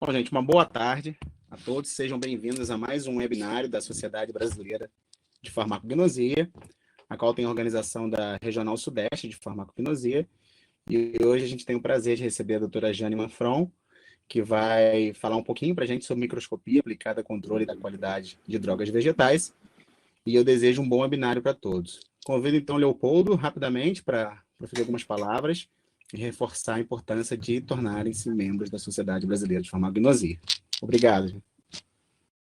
Bom, gente, uma boa tarde a todos. Sejam bem-vindos a mais um webinário da Sociedade Brasileira de Farmacognosia, a qual tem a organização da Regional Sudeste de Farmacognosia. E hoje a gente tem o prazer de receber a doutora Jane Manfron, que vai falar um pouquinho para a gente sobre microscopia aplicada a controle da qualidade de drogas vegetais. E eu desejo um bom webinário para todos. Convido então Leopoldo rapidamente para proferir algumas palavras e reforçar a importância de tornarem-se membros da Sociedade Brasileira de Farmacognosia. Obrigado.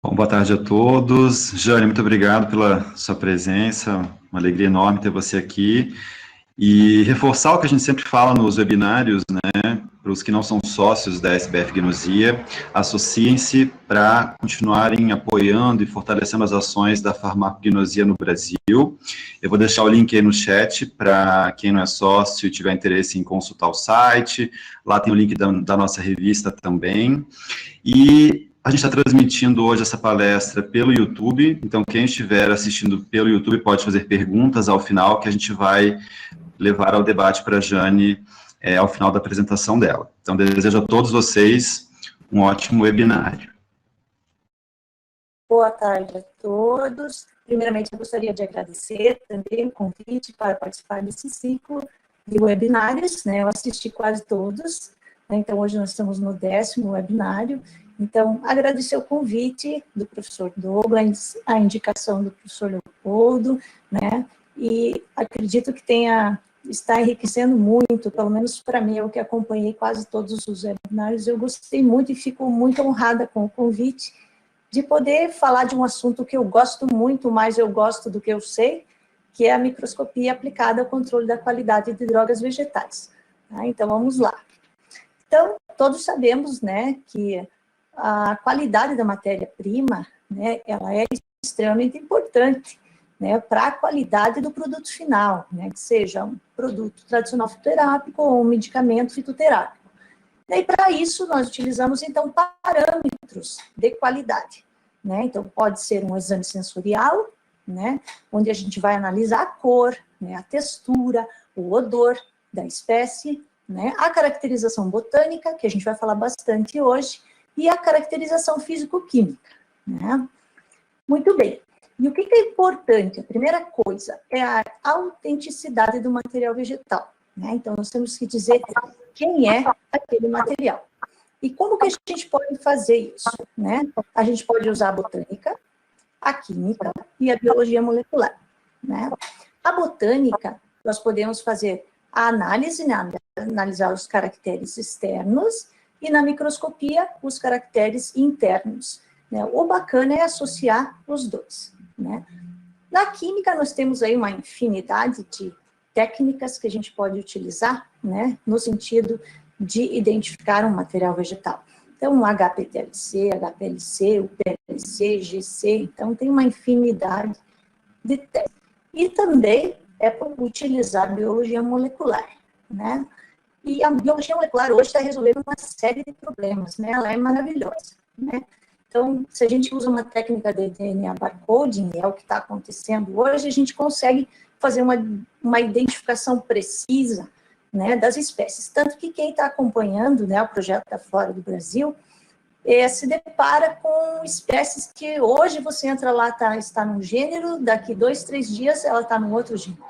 Bom, boa tarde a todos. Jane, muito obrigado pela sua presença, uma alegria enorme ter você aqui. E reforçar o que a gente sempre fala nos webinários, né, para os que não são sócios da SBF Gnosia, associem-se para continuarem apoiando e fortalecendo as ações da farmacognosia no Brasil. Eu vou deixar o link aí no chat para quem não é sócio e tiver interesse em consultar o site. Lá tem o link da nossa revista também. E a gente está transmitindo hoje essa palestra pelo YouTube, então quem estiver assistindo pelo YouTube pode fazer perguntas ao final, que a gente vai levar ao debate para a Jane ao final da apresentação dela. Então, desejo a todos vocês um ótimo webinário. Boa tarde a todos. Primeiramente, eu gostaria de agradecer também o convite para participar desse ciclo de webinários, né? Eu assisti quase todos, né? Então hoje nós estamos no 10º webinário. Então, agradecer o convite do professor Douglas, a indicação do professor Leopoldo, né? E acredito que está enriquecendo muito, pelo menos para mim, eu que acompanhei quase todos os webinários, eu gostei muito e fico muito honrada com o convite de poder falar de um assunto que eu gosto muito, mais eu gosto do que eu sei, que é a microscopia aplicada ao controle da qualidade de drogas vegetais. Tá? Então, vamos lá. Então, todos sabemos, né, que a qualidade da matéria-prima, né, ela é extremamente importante, né, para a qualidade do produto final, né, que seja um produto tradicional fitoterápico ou um medicamento fitoterápico. E para isso, nós utilizamos, então, parâmetros de qualidade, né, então pode ser um exame sensorial, né, onde a gente vai analisar a cor, né, a textura, o odor da espécie, né, a caracterização botânica, que a gente vai falar bastante hoje, e a caracterização físico-química, né. Muito bem. E o que é importante? A primeira coisa é a autenticidade do material vegetal, né? Então, nós temos que dizer quem é aquele material. E como que a gente pode fazer isso, né? A gente pode usar a botânica, a química e a biologia molecular, né? A botânica, nós podemos fazer a análise, né? Analisar os caracteres externos, e na microscopia, os caracteres internos, né? O bacana é associar os dois, né? Na química, nós temos aí uma infinidade de técnicas que a gente pode utilizar, né, no sentido de identificar um material vegetal. Então, o HPLC, HPLC, o PLC, GC, então tem uma infinidade de técnicas. E também é para utilizar a biologia molecular, né? E a biologia molecular hoje está resolvendo uma série de problemas, né? Ela é maravilhosa, né? Então, se a gente usa uma técnica de DNA barcoding, é o que está acontecendo hoje, a gente consegue fazer uma identificação precisa, né, das espécies. Tanto que quem está acompanhando, né, o projeto da Flora do Brasil, se depara com espécies que hoje você entra lá, está num gênero, daqui 2, 3 dias ela está num outro gênero.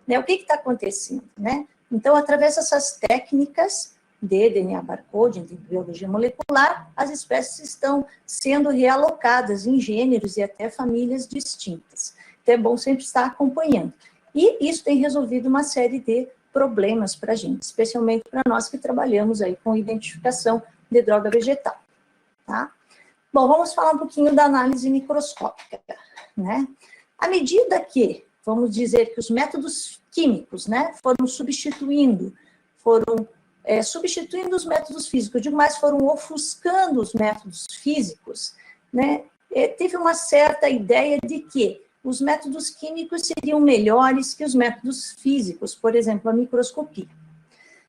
Né, o que está acontecendo? Né? Então, através dessas técnicas de DNA barcoding, de biologia molecular, as espécies estão sendo realocadas em gêneros e até famílias distintas. Então, é bom sempre estar acompanhando. E isso tem resolvido uma série de problemas para a gente, especialmente para nós que trabalhamos aí com identificação de droga vegetal. Tá? Bom, vamos falar um pouquinho da análise microscópica, né? À medida que, vamos dizer que os métodos químicos, né, foram substituindo os métodos físicos, eu digo mais, foram ofuscando os métodos físicos, né, teve uma certa ideia de que os métodos químicos seriam melhores que os métodos físicos, por exemplo, a microscopia.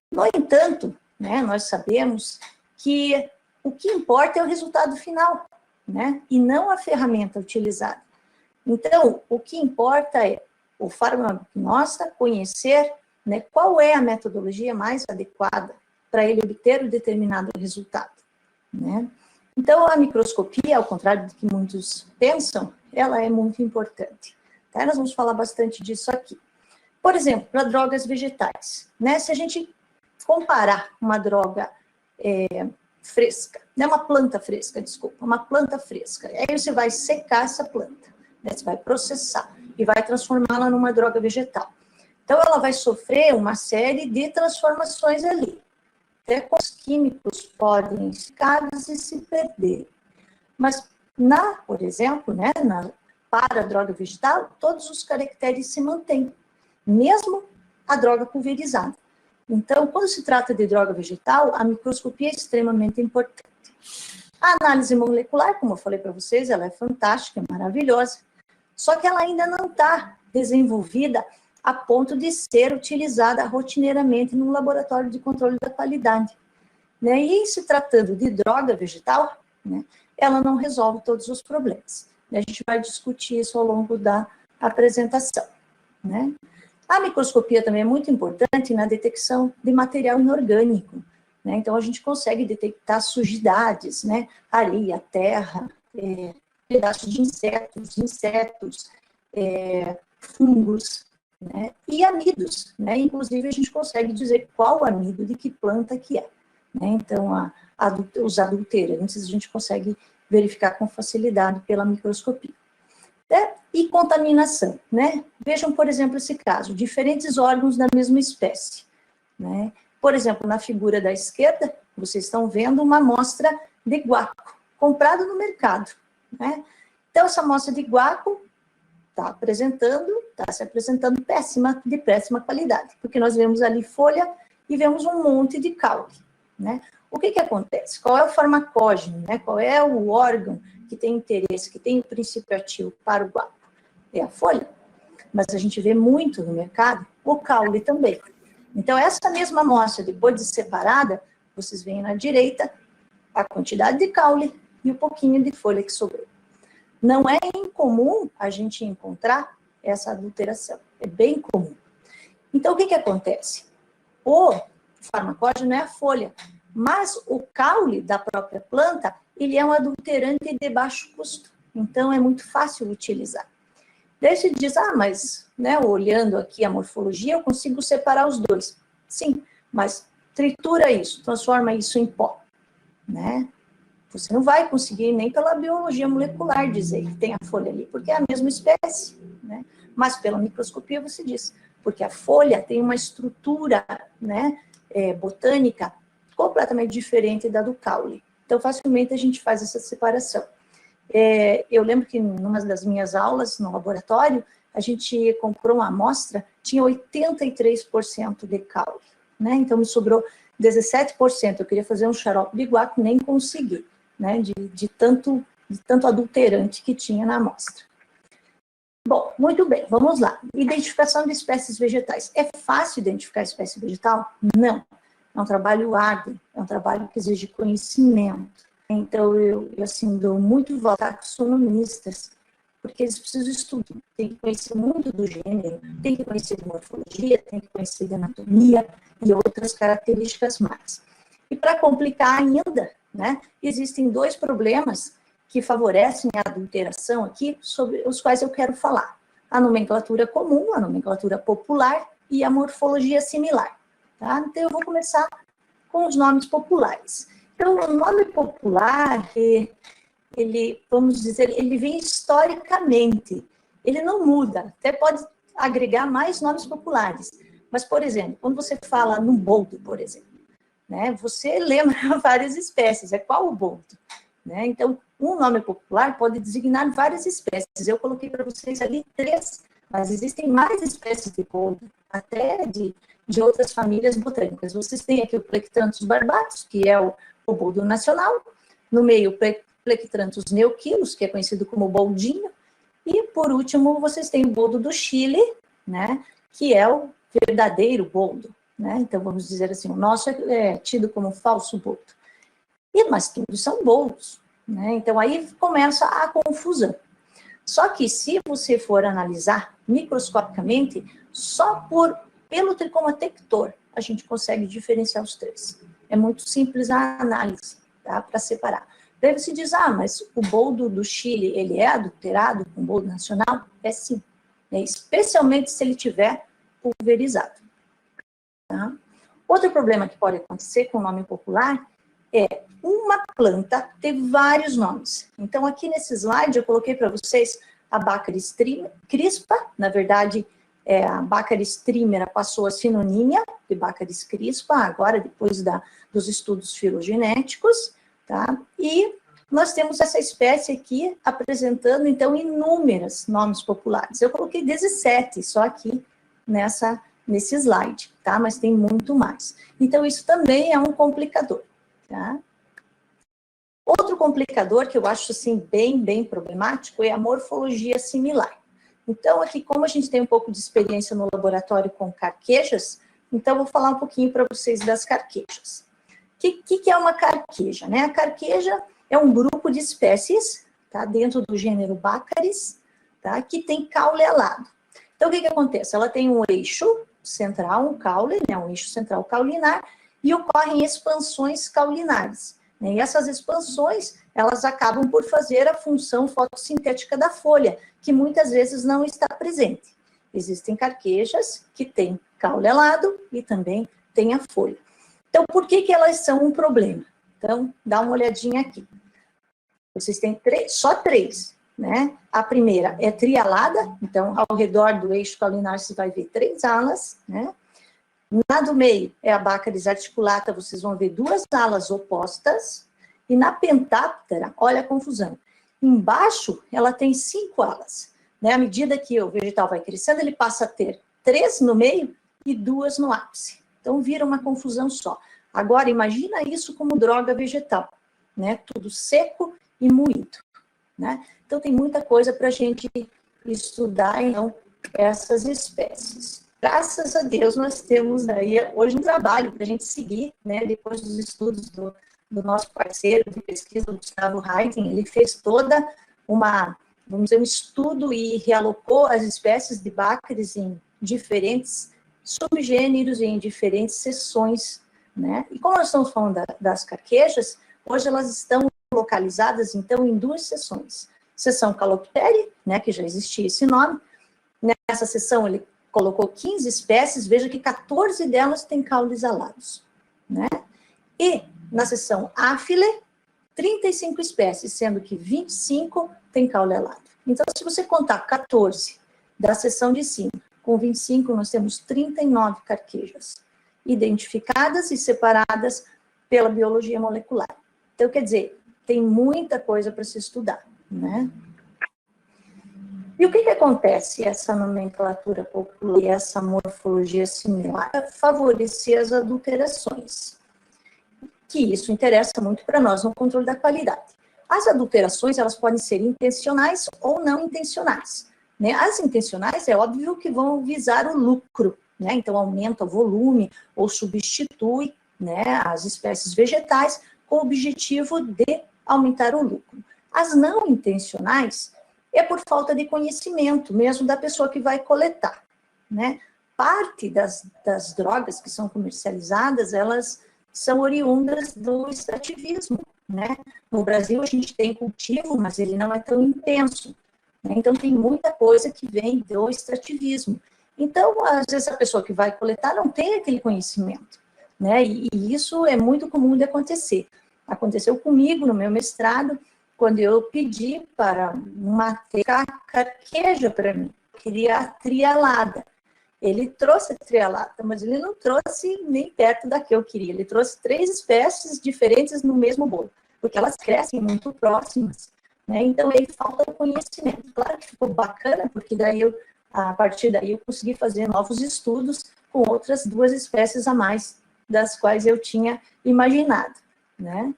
No entanto, né, nós sabemos que o que importa é o resultado final, né, e não a ferramenta utilizada. Então, o que importa é o farmacognosta conhecer, né, qual é a metodologia mais adequada para ele obter o determinado resultado, né? Então, a microscopia, ao contrário do que muitos pensam, ela é muito importante. Tá? Nós vamos falar bastante disso aqui. Por exemplo, para drogas vegetais, né? Se a gente comparar uma droga fresca, não é uma planta fresca, desculpa, uma planta fresca, aí você vai secar essa planta, né? Você vai processar e vai transformá-la numa droga vegetal. Então, ela vai sofrer uma série de transformações ali. Até os químicos podem ficar e se perder. Mas, por exemplo, né, para a droga vegetal, todos os caracteres se mantêm, mesmo a droga pulverizada. Então, quando se trata de droga vegetal, a microscopia é extremamente importante. A análise molecular, como eu falei para vocês, ela é fantástica, é maravilhosa, só que ela ainda não está desenvolvida a ponto de ser utilizada rotineiramente no laboratório de controle da qualidade, né? E se tratando de droga vegetal, né, ela não resolve todos os problemas. A gente vai discutir isso ao longo da apresentação, né? A microscopia também é muito importante na detecção de material inorgânico, né? Então, a gente consegue detectar sujidades, né? Areia, terra, pedaços de insetos, fungos, né? E amidos, né? Inclusive, a gente consegue dizer qual amido de que planta que é, né? Então, os adulterantes a gente consegue verificar com facilidade pela microscopia. E contaminação, né? Vejam, por exemplo, esse caso, diferentes órgãos da mesma espécie, né? Por exemplo, na figura da esquerda, vocês estão vendo uma amostra de guaco, comprada no mercado, né? Então, essa amostra de guaco está se apresentando de péssima qualidade, porque nós vemos ali folha e vemos um monte de caule, né? O que acontece? Qual é o farmacógeno, né? Qual é o órgão que tem interesse, que tem o princípio ativo para o guaco? É a folha. Mas a gente vê muito no mercado o caule também. Então, essa mesma amostra, depois de separada, vocês veem na direita a quantidade de caule e o pouquinho de folha que sobrou. Não é incomum a gente encontrar essa adulteração. É bem comum. Então, o que acontece? O farmacógeno é a folha, mas o caule da própria planta, ele é um adulterante de baixo custo. Então, é muito fácil utilizar. Daí você diz, mas, né, olhando aqui a morfologia, eu consigo separar os dois. Sim, mas tritura isso, transforma isso em pó, né? Você não vai conseguir nem pela biologia molecular dizer que tem a folha ali, porque é a mesma espécie, né? Mas pela microscopia você diz, porque a folha tem uma estrutura, né, botânica completamente diferente da do caule. Então, facilmente a gente faz essa separação. Eu lembro que numa das minhas aulas no laboratório, a gente comprou uma amostra, tinha 83% de caule, né? Então, me sobrou 17%. Eu queria fazer um xarope de guaco, nem consegui, né? De tanto adulterante que tinha na amostra. Bom, muito bem, vamos lá. Identificação de espécies vegetais. É fácil identificar espécie vegetal? Não. É um trabalho árduo, é um trabalho que exige conhecimento. Então, eu assim, dou muito valor a taxonomistas, porque eles precisam estudar, tem que conhecer muito do gênero, tem que conhecer de morfologia, tem que conhecer de anatomia e outras características mais. E para complicar ainda, né, existem dois problemas que favorecem a adulteração aqui, sobre os quais eu quero falar. A nomenclatura comum, a nomenclatura popular e a morfologia similar. Tá? Então, eu vou começar com os nomes populares. Então, o nome popular, ele, vamos dizer, ele vem historicamente, ele não muda, até pode agregar mais nomes populares. Mas, por exemplo, quando você fala no boldo, por exemplo, né, você lembra várias espécies, qual o boldo? Né? Então, um nome popular pode designar várias espécies. Eu coloquei para vocês ali 3, mas existem mais espécies de boldo, até de outras famílias botânicas. Vocês têm aqui o Plectranthus barbatus, que é o boldo nacional, no meio o Plectranthus neuquilos, que é conhecido como boldinho, e por último vocês têm o boldo do Chile, né, que é o verdadeiro boldo, né? Então vamos dizer assim, o nosso é tido como falso boldo. Mas todos são boldos, né? Então aí começa a confusão. Só que se você for analisar microscopicamente, só pelo tricoma tector a gente consegue diferenciar os 3. É muito simples a análise, tá? Para separar. Daí você diz, mas o boldo do Chile, ele é adulterado com o boldo nacional? É sim, né? Especialmente se ele tiver pulverizado. Tá? Outro problema que pode acontecer com o nome popular é uma planta ter vários nomes. Então, aqui nesse slide, eu coloquei para vocês a Baccharis crispa, na verdade, a Baccharis trimera passou a sinonímia de Baccharis crispa, agora, depois dos estudos filogenéticos, tá? E nós temos essa espécie aqui apresentando, então, inúmeros nomes populares. Eu coloquei 17 só aqui nesse slide, tá? Mas tem muito mais. Então, isso também é um complicador, tá? Outro complicador que eu acho, assim, bem problemático é a morfologia similar. Então, aqui, como a gente tem um pouco de experiência no laboratório com carquejas, então, eu vou falar um pouquinho para vocês das carquejas. O que é uma carqueja, né? A carqueja é um grupo de espécies, tá? Dentro do gênero Baccharis, tá? Que tem caule alado. Então, o que acontece? Ela tem um eixo central, um caule, né? Um eixo central caulinar, e ocorrem expansões caulinares. E essas expansões, elas acabam por fazer a função fotossintética da folha, que muitas vezes não está presente. Existem carquejas que têm caule alado e também têm a folha. Então, por que elas são um problema? Então, dá uma olhadinha aqui. Vocês têm só três, né? A primeira é trialada, então, ao redor do eixo caulinar, você vai ver 3 alas, né? Na do meio é a Baccharis articulata, vocês vão ver 2 alas opostas, e na pentáptera, olha a confusão, embaixo ela tem 5 alas, né? À medida que o vegetal vai crescendo, ele passa a ter 3 no meio e 2 no ápice, então vira uma confusão só. Agora, imagina isso como droga vegetal, né? Tudo seco e moído, né? Então tem muita coisa para a gente estudar, então, essas espécies. Graças a Deus, nós temos aí hoje um trabalho para a gente seguir, né? Depois dos estudos do nosso parceiro de pesquisa, o Gustavo Heiden, ele fez toda vamos dizer, um estudo e realocou as espécies de Baccharis em diferentes subgêneros e em diferentes seções, né? E como nós estamos falando das carquejas, hoje elas estão localizadas, então, em 2 seções. Seção Caloptere, né? Que já existia esse nome. Nessa seção, ele colocou 15 espécies, veja que 14 delas têm caules alados, né? E na seção Aphile, 35 espécies, sendo que 25 têm caule alado. Então, se você contar 14 da seção de cima, com 25, nós temos 39 carquejas, identificadas e separadas pela biologia molecular. Então, quer dizer, tem muita coisa para se estudar, né? E o que acontece essa nomenclatura popular e essa morfologia similar? Favorecer as adulterações, que isso interessa muito para nós no controle da qualidade. As adulterações, elas podem ser intencionais ou não intencionais, né? As intencionais, é óbvio que vão visar o lucro, né? Então, aumenta o volume ou substitui, né, as espécies vegetais com o objetivo de aumentar o lucro. As não intencionais é por falta de conhecimento, mesmo da pessoa que vai coletar, né? Parte das drogas que são comercializadas, elas são oriundas do extrativismo, né? No Brasil, a gente tem cultivo, mas ele não é tão intenso, né? Então, tem muita coisa que vem do extrativismo. Então, às vezes, a pessoa que vai coletar não tem aquele conhecimento, né? E isso é muito comum de acontecer. Aconteceu comigo no meu mestrado, quando eu pedi para uma carqueja para mim, queria a trialada. Ele trouxe a trialada, mas ele não trouxe nem perto da que eu queria. Ele trouxe 3 espécies diferentes no mesmo bolo, porque elas crescem muito próximas, né? Então, aí falta o conhecimento. Claro que ficou bacana, porque daí a partir daí eu consegui fazer novos estudos com outras 2 espécies a mais das quais eu tinha imaginado, né?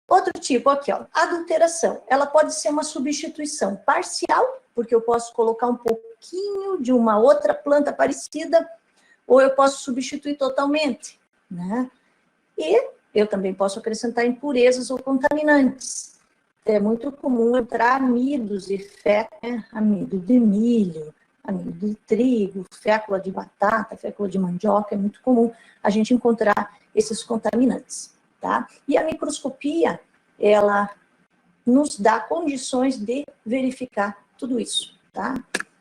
Outro tipo aqui, ó, adulteração. Ela pode ser uma substituição parcial, porque eu posso colocar um pouquinho de uma outra planta parecida, ou eu posso substituir totalmente, né? E eu também posso acrescentar impurezas ou contaminantes. É muito comum entrar amidos e amido de milho, amido de trigo, fécula de batata, fécula de mandioca, é muito comum a gente encontrar esses contaminantes, tá? E a microscopia, ela nos dá condições de verificar tudo isso, tá?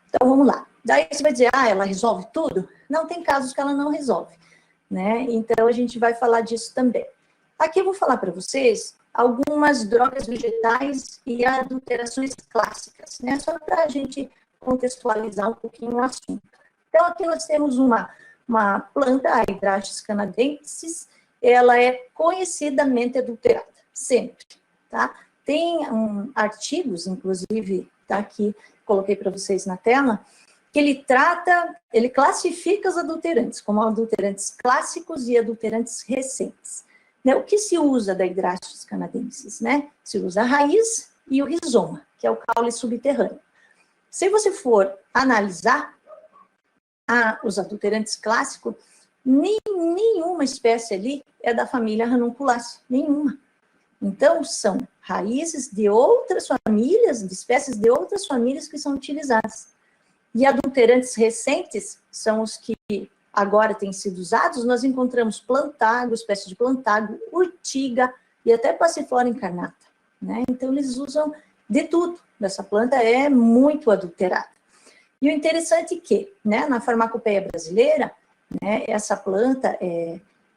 Então, vamos lá. Daí você vai dizer, ela resolve tudo? Não, tem casos que ela não resolve, né? Então, a gente vai falar disso também. Aqui eu vou falar para vocês algumas drogas vegetais e adulterações clássicas, né? Só para a gente contextualizar um pouquinho o assunto. Então, aqui nós temos uma planta, a Hydrastis canadensis, ela é conhecidamente adulterada, sempre, tá? Tem artigos, inclusive, tá aqui, coloquei para vocês na tela, que ele classifica os adulterantes como adulterantes clássicos e adulterantes recentes. O que se usa da Hydrastis canadensis, né? Se usa a raiz e o rizoma, que é o caule subterrâneo. Se você for analisar os adulterantes clássicos, nenhuma espécie ali é da família Ranunculaceae, nenhuma. Então, são raízes de outras famílias, de espécies de outras famílias que são utilizadas. E adulterantes recentes são os que agora têm sido usados. Nós encontramos plantago, espécie de plantago, urtiga e até passiflora incarnata, né? Então, eles usam de tudo. Essa planta é muito adulterada. E o interessante é que, né, na farmacopeia brasileira, né, essa planta,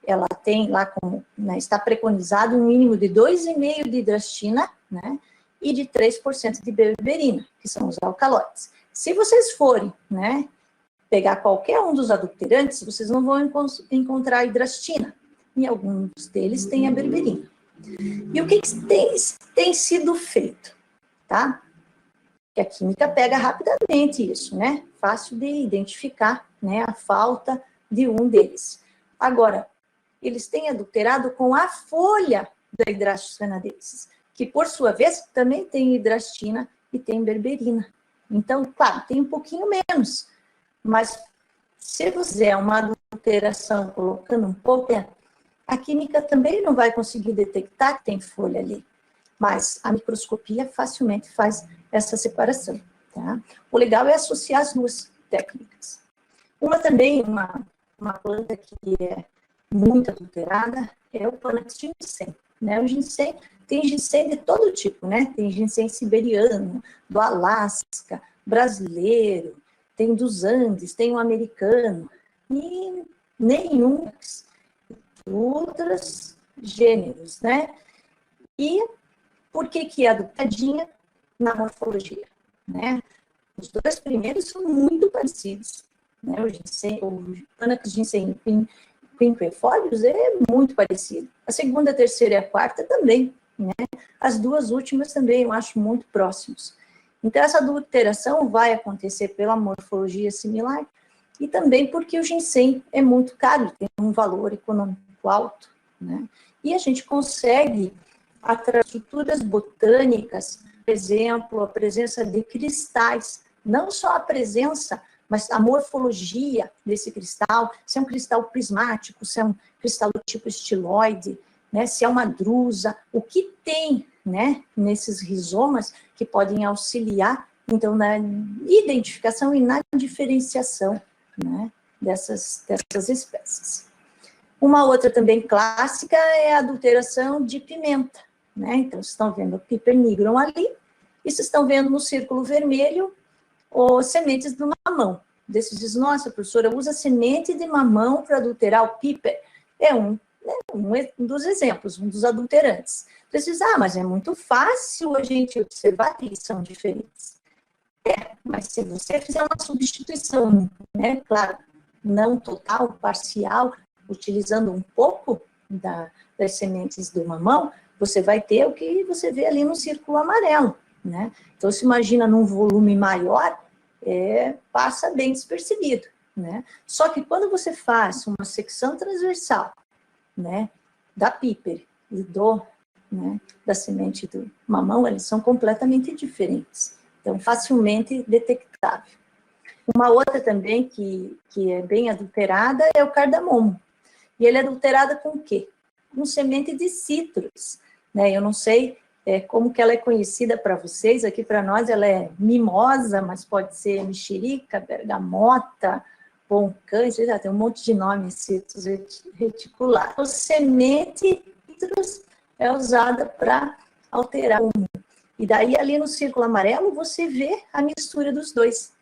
ela tem lá como, né, está preconizado um mínimo de 2,5% de hidrastina, né, e de 3% de berberina, que são os alcaloides. Se vocês forem, né, pegar qualquer um dos adulterantes, vocês não vão encontrar hidrastina. Em alguns deles tem a berberina. E o que tem sido feito, tá? Que a química pega rapidamente isso, né? Fácil de identificar, né, a falta de um deles. Agora, eles têm adulterado com a folha da Hydrastis canadensis, que, por sua vez, também tem hidrastina e tem berberina. Então, claro, tem um pouquinho menos, mas se você fizer uma adulteração colocando um pouco, a química também não vai conseguir detectar que tem folha ali, mas a microscopia facilmente faz essa separação, tá? O legal é associar as duas técnicas. Uma planta que é muito adulterada é o Panax ginseng, né? O ginseng, tem ginseng de todo tipo, né? Tem ginseng siberiano, do Alasca, brasileiro, tem dos Andes, tem o americano, e nenhum outros gêneros, né? E por que é adulteradinha na morfologia, né? Os dois primeiros são muito parecidos, né? O Panax ginseng quinquefolius é muito parecido. A segunda, a terceira e a quarta também, né? As duas últimas também eu acho muito próximos. Então, essa adulteração vai acontecer pela morfologia similar e também porque o ginseng é muito caro, tem um valor econômico alto, né? E a gente consegue, através de estruturas botânicas, por exemplo, a presença de cristais, não só a presença, mas a morfologia desse cristal, se é um cristal prismático, se é um cristal do tipo estiloide, né, se é uma drusa, o que tem, né, nesses rizomas que podem auxiliar, então, na identificação e na diferenciação, né, dessas espécies. Uma outra também clássica é a adulteração de pimenta, né? Então, vocês estão vendo o Piper nigrum ali, e vocês estão vendo no círculo vermelho os sementes do mamão. Desses diz, nossa, professora, usa semente de mamão para adulterar o Piper. É um dos exemplos, um dos adulterantes. Vocês dizem, mas é muito fácil a gente observar que eles são diferentes. Mas se você fizer uma substituição, né, claro, não total, parcial, utilizando um pouco das sementes do mamão, você vai ter o que você vê ali no círculo amarelo, né? Então, se imagina num volume maior, passa bem despercebido, né? Só que quando você faz uma secção transversal, né, da Piper e da semente do mamão, eles são completamente diferentes. Então, facilmente detectável. Uma outra também que é bem adulterada é o cardamomo. E ele é adulterado com o quê? Com semente de citros, né? Eu não sei como que ela é conhecida para vocês, aqui para nós ela é mimosa, mas pode ser mexerica, bergamota, poncã, tem um monte de nomes, citros reticulares. Então, semente litros é usada para alterar o rumo. E daí, ali no círculo amarelo, você vê a mistura dos dois,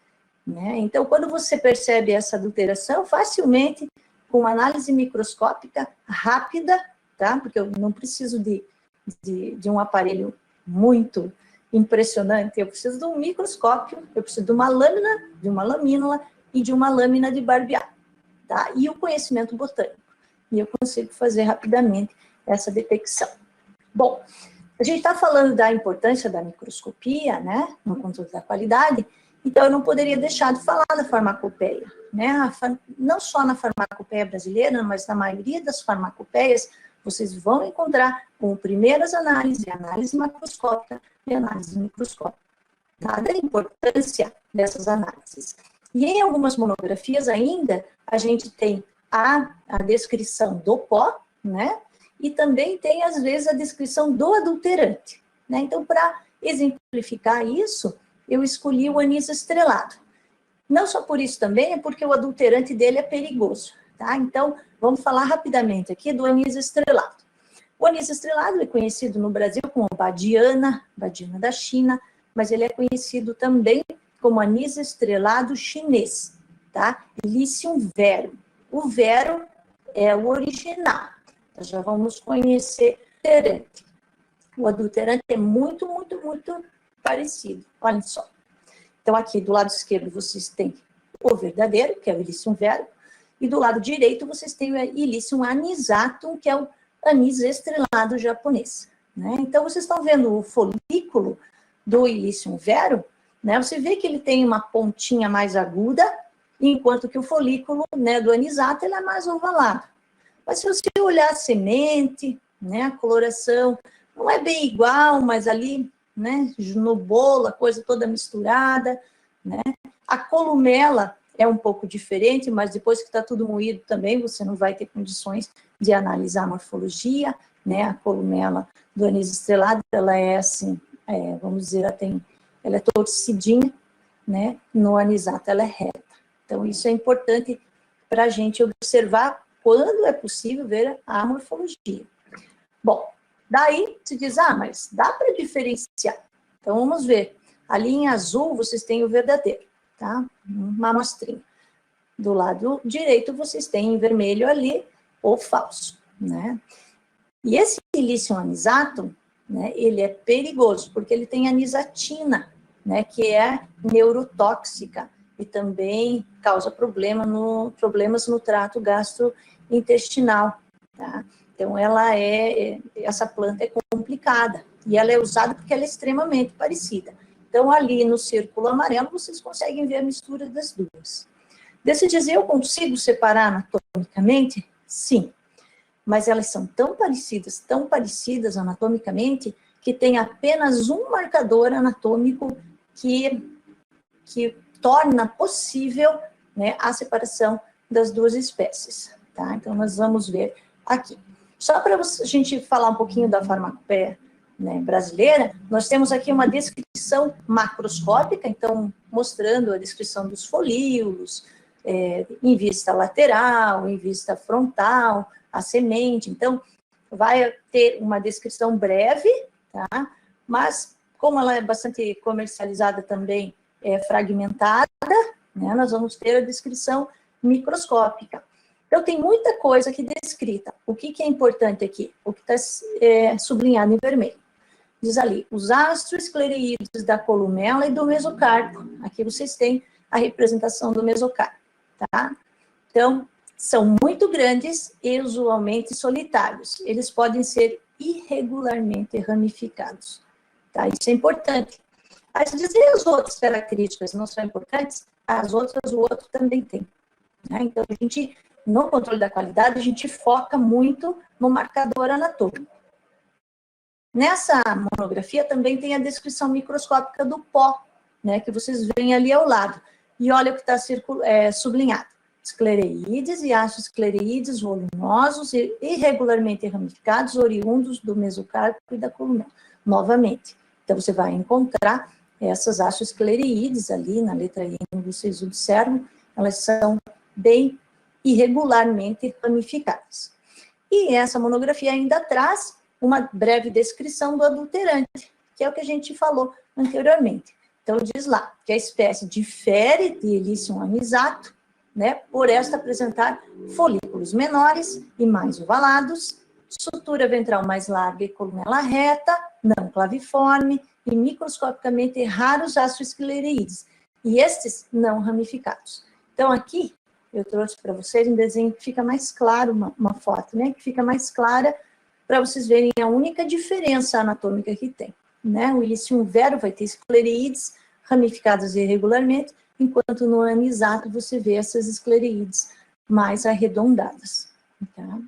né? Então, quando você percebe essa adulteração, facilmente, com uma análise microscópica rápida, tá? Porque eu não preciso de um aparelho muito impressionante, eu preciso de um microscópio, eu preciso de uma lâmina, de uma lamínula e de uma lâmina de barbear, tá? E o conhecimento botânico. E eu consigo fazer rapidamente essa detecção. Bom, a gente está falando da importância da microscopia, né, no controle da qualidade, então eu não poderia deixar de falar da farmacopeia, né, não só na farmacopeia brasileira, mas na maioria das farmacopeias, vocês vão encontrar como primeiras análises, análise macroscópica e análise microscópica, dada a importância dessas análises. E em algumas monografias ainda, a gente tem a descrição do pó, né, e também tem, às vezes, a descrição do adulterante, né? Então, para exemplificar isso, eu escolhi o anis estrelado. Não só por isso também, é porque o adulterante dele é perigoso, tá? Então, vamos falar rapidamente aqui do anis estrelado. O anis estrelado é conhecido no Brasil como badiana da China, mas ele é conhecido também como anis estrelado chinês, tá? Ilicium verum. O verum é o original. Nós já vamos conhecer o adulterante. O adulterante é muito, muito, muito parecido. Olha só. Então, aqui do lado esquerdo, vocês têm o verdadeiro, que é o Ilicium verum, e do lado direito, vocês têm o Ilicium anisatum, que é o anis estrelado japonês, né? Então, vocês estão vendo o folículo do Ilicium verum, né? Você vê que ele tem uma pontinha mais aguda, enquanto que o folículo, né, do anisato ele é mais ovalado. Mas se você olhar a semente, né, a coloração, não é bem igual, mas ali, né, no bolo, a coisa toda misturada, né? A columela é um pouco diferente, mas depois que está tudo moído também, você não vai ter condições de analisar a morfologia, né? A columela do anis estrelado, ela é assim, vamos dizer, ela é torcidinha, né? No anisato ela é reta. Então, isso é importante para a gente observar quando é possível ver a morfologia. Bom, daí se diz, mas dá para diferenciar. Então, vamos ver. Ali em azul, vocês têm o verdadeiro, tá? Uma amostrinha. Do lado direito, vocês têm em vermelho ali o falso, né? E esse Ilicium anisatum, né, ele é perigoso, porque ele tem anisatina, né, que é neurotóxica, e também causa problemas no trato gastrointestinal, tá? Então, essa planta é complicada, e ela é usada porque ela é extremamente parecida. Então, ali no círculo amarelo, vocês conseguem ver a mistura das duas. Desse dizer, eu consigo separar anatomicamente? Sim, mas elas são tão parecidas anatomicamente, que tem apenas um marcador anatômico que torna possível, né, a separação das duas espécies, tá? Então, nós vamos ver aqui. Só para a gente falar um pouquinho da farmacopeia, né, brasileira, nós temos aqui uma descrição macroscópica, então, mostrando a descrição dos folíolos, em vista lateral, em vista frontal, a semente. Então, vai ter uma descrição breve, tá? Mas, como ela é bastante comercializada também, fragmentada, né, nós vamos ter a descrição microscópica. Então, tem muita coisa aqui descrita. O que é importante aqui? O que está sublinhado em vermelho. Diz ali, os astroesclereídos da columela e do mesocarpo. Aqui vocês têm a representação do mesocarpo, tá? Então, são muito grandes e usualmente solitários. Eles podem ser irregularmente ramificados, tá? Isso é importante. Mas dizer as outras características não são importantes, as outras o outro também tem, né? Então, a gente, no controle da qualidade, a gente foca muito no marcador anatômico. Nessa monografia também tem a descrição microscópica do pó, né, que vocês veem ali ao lado. E olha o que está sublinhado. Esclereídes e astroesclereídes voluminosos e irregularmente ramificados, oriundos do mesocarpo e da columela. Novamente. Então, você vai encontrar essas astroesclereídes ali na letra I, vocês observam, elas são bem irregularmente ramificadas. E essa monografia ainda traz uma breve descrição do adulterante, que é o que a gente falou anteriormente. Então, diz lá que a espécie difere de Ilicium anisato, né, por esta apresentar folículos menores e mais ovalados, sutura ventral mais larga e columela reta, não claviforme e microscopicamente raros astroesclereídeos, e estes não ramificados. Então, aqui, eu trouxe para vocês um desenho que fica mais claro, uma foto, né, que fica mais clara, para vocês verem a única diferença anatômica que tem. Né? O Ilicium vero vai ter esclereídes ramificadas irregularmente, enquanto no anisato você vê essas esclereídes mais arredondadas. Tá?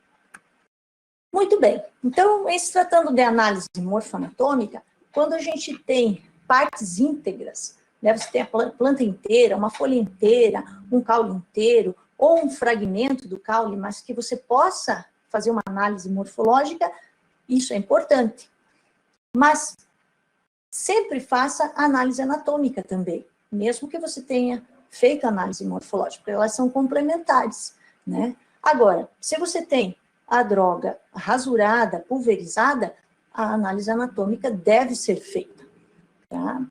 Muito bem. Então, em se tratando de análise morfoanatômica, quando a gente tem partes íntegras, né, você tem a planta inteira, uma folha inteira, um caule inteiro, ou um fragmento do caule, mas que você possa fazer uma análise morfológica, isso é importante. Mas sempre faça análise anatômica também, mesmo que você tenha feito análise morfológica, porque elas são complementares, né? Agora, se você tem a droga rasurada, pulverizada, a análise anatômica deve ser feita, tá?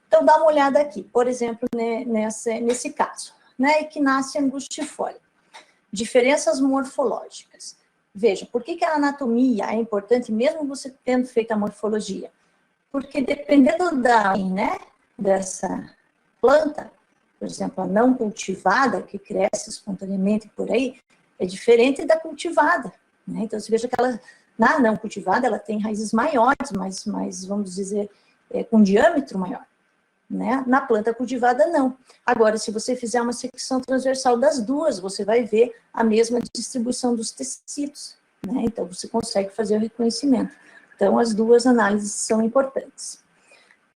Então, dá uma olhada aqui, por exemplo, né, nesse caso, né, Echinacea angustifolia. Diferenças morfológicas. Veja, por que a anatomia é importante, mesmo você tendo feito a morfologia? Porque dependendo né, dessa planta, por exemplo, a não cultivada, que cresce espontaneamente por aí, é diferente da cultivada. Né? Então, você veja que ela, na não cultivada, ela tem raízes maiores, mas vamos dizer, com diâmetro maior. Né? Na planta cultivada, não. Agora, se você fizer uma secção transversal das duas, você vai ver a mesma distribuição dos tecidos. Né? Então, você consegue fazer o reconhecimento. Então, as duas análises são importantes.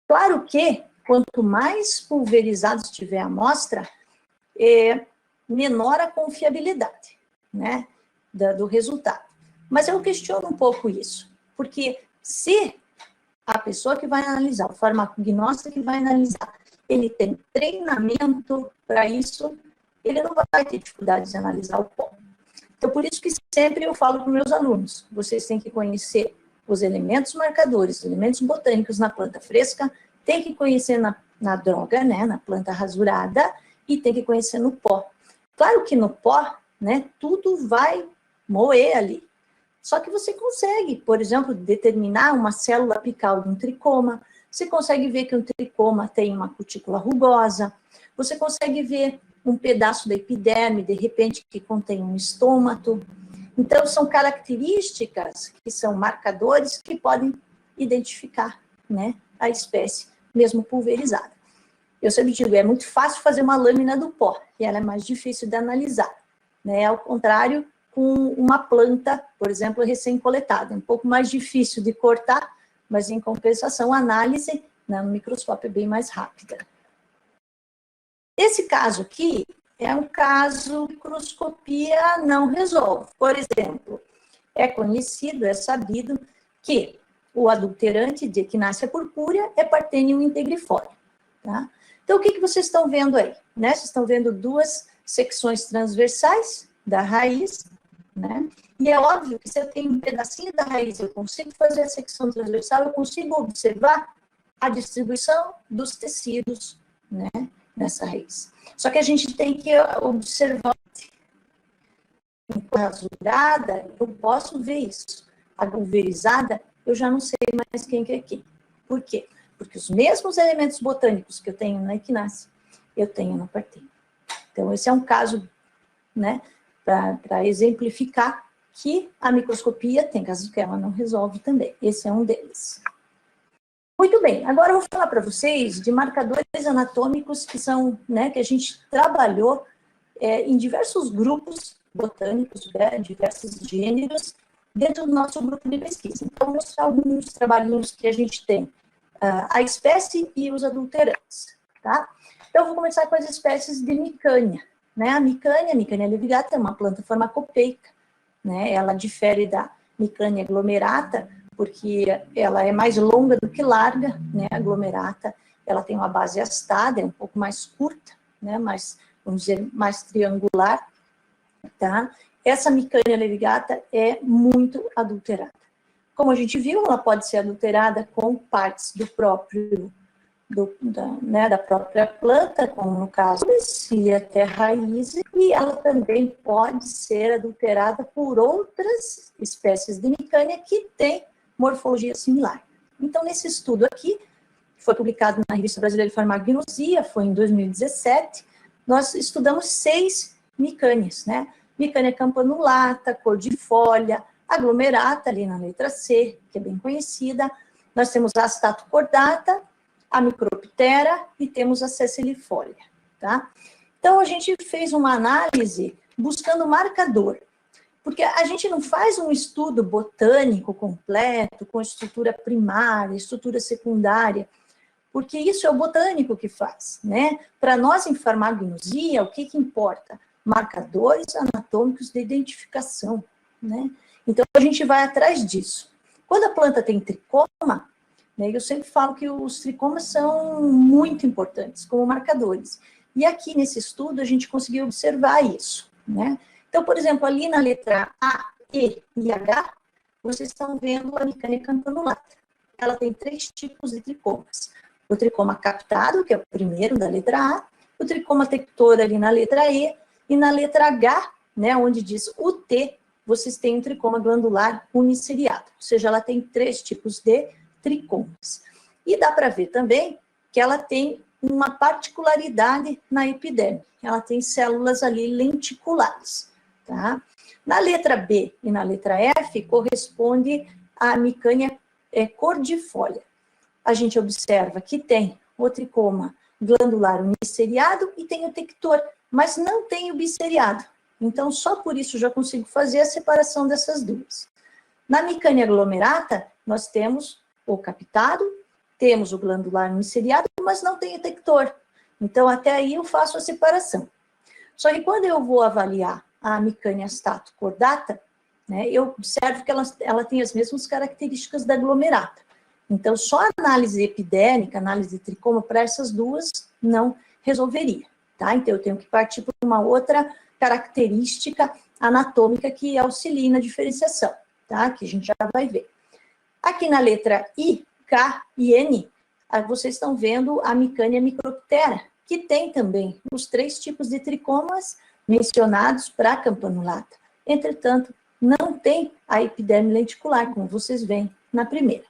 Claro que, quanto mais pulverizado estiver a amostra, menor a confiabilidade, né, do resultado. Mas eu questiono um pouco isso, porque se a pessoa que vai analisar, o farmacognóstico que vai analisar, ele tem treinamento para isso, ele não vai ter dificuldade de analisar o pó. Então, por isso que sempre eu falo para os meus alunos, vocês têm que conhecer os elementos marcadores, os elementos botânicos na planta fresca, tem que conhecer na droga, né, na planta rasurada, e tem que conhecer no pó. Claro que no pó, né, tudo vai moer ali. Só que você consegue, por exemplo, determinar uma célula apical de um tricoma, você consegue ver que um tricoma tem uma cutícula rugosa, você consegue ver um pedaço da epiderme, de repente, que contém um estômato. Então, são características que são marcadores que podem identificar, né, a espécie, mesmo pulverizada. Eu sempre digo, é muito fácil fazer uma lâmina do pó, e ela é mais difícil de analisar, né, ao contrário, com uma planta, por exemplo, recém-coletada, é um pouco mais difícil de cortar, mas, em compensação, a análise, né, no microscópio é bem mais rápida. Esse caso aqui é um caso que microscopia não resolve. Por exemplo, é conhecido, é sabido que o adulterante de Echinacea purpúrea é Parthenium integrifolia. Tá? Então, o que vocês estão vendo aí? Né? Vocês estão vendo duas secções transversais da raiz, né? E é óbvio que se eu tenho um pedacinho da raiz, eu consigo fazer a secção transversal, eu consigo observar a distribuição dos tecidos, né, nessa raiz. Só que a gente tem que observar. Em rasurada, eu posso ver isso. A pulverizada, eu já não sei mais quem que é quem. Por quê? Porque os mesmos elementos botânicos que eu tenho na Echinacea, eu tenho no Parthenium. Então, esse é um caso, né, para exemplificar que a microscopia tem casos que ela não resolve também. Esse é um deles. Muito bem, agora eu vou falar para vocês de marcadores anatômicos que são, né, que a gente trabalhou em diversos grupos botânicos, né, diversos gêneros, dentro do nosso grupo de pesquisa. Então, vou mostrar alguns trabalhinhos que a gente tem, a espécie e os adulterantes, tá? Então, eu vou começar com as espécies de Micânia, né? A Micânia levigata é uma planta farmacopeica, né? Ela difere da Micânia aglomerata, porque ela é mais longa do que larga, né? A aglomerata, ela tem uma base astada, é um pouco mais curta, né? Mais, vamos dizer, mais triangular, tá? essa micânia levigata é muito adulterada. Como a gente viu, ela pode ser adulterada com partes do próprio, da própria planta, como no caso e até raízes, e ela também pode ser adulterada por outras espécies de micânia que têm morfologia similar. Então, nesse estudo aqui, que foi publicado na Revista Brasileira de Farmacognosia, foi em 2017, nós estudamos 6 micânias, né? Micânia campanulata, cordifolha, aglomerata, ali na letra C, que é bem conhecida. Nós temos a astato cordata, a microptera e temos a sessilifólia, tá? Então, a gente fez uma análise buscando marcador, porque a gente não faz um estudo botânico completo, com estrutura primária, estrutura secundária, porque isso é o botânico que faz, né? Para nós, em farmacognosia, o que importa? Marcadores anatômicos de identificação, né? Então, a gente vai atrás disso. Quando a planta tem tricoma, né, eu sempre falo que os tricomas são muito importantes como marcadores. E aqui, nesse estudo, a gente conseguiu observar isso, né? Então, por exemplo, ali na letra A, E e H, vocês estão vendo a micânia campanulata. Ela tem 3 tipos de tricomas. O tricoma captado, que é o primeiro da letra A, o tricoma tector ali na letra E, e na letra H, né, onde diz o T, vocês têm um tricoma glandular uniciliado, ou seja, ela tem 3 tipos de tricomas. E dá para ver também que ela tem uma particularidade na epiderme, ela tem células ali lenticulares, tá? Na letra B e na letra F corresponde à micânia cordifolha. A gente observa que tem o tricoma glandular uniciliado e tem o tector, mas não tem o biseriado. Então, só por isso já consigo fazer a separação dessas duas. Na micânia aglomerata, nós temos o captado, temos o glandular uniciliado, mas não tem o tector. Então, até aí eu faço a separação. Só que quando eu vou avaliar a micânia astato cordata, né, eu observo que ela tem as mesmas características da aglomerata. Então, só a análise epidérmica, análise de tricoma, para essas duas, não resolveria, tá? Então, eu tenho que partir por uma outra característica anatômica que auxilia na diferenciação, tá? Que a gente já vai ver. Aqui na letra I, K e N, vocês estão vendo a micânia microptera, que tem também os 3 tipos de tricomas mencionados para a campanulata. Entretanto, não tem a epiderme lenticular, como vocês veem na primeira.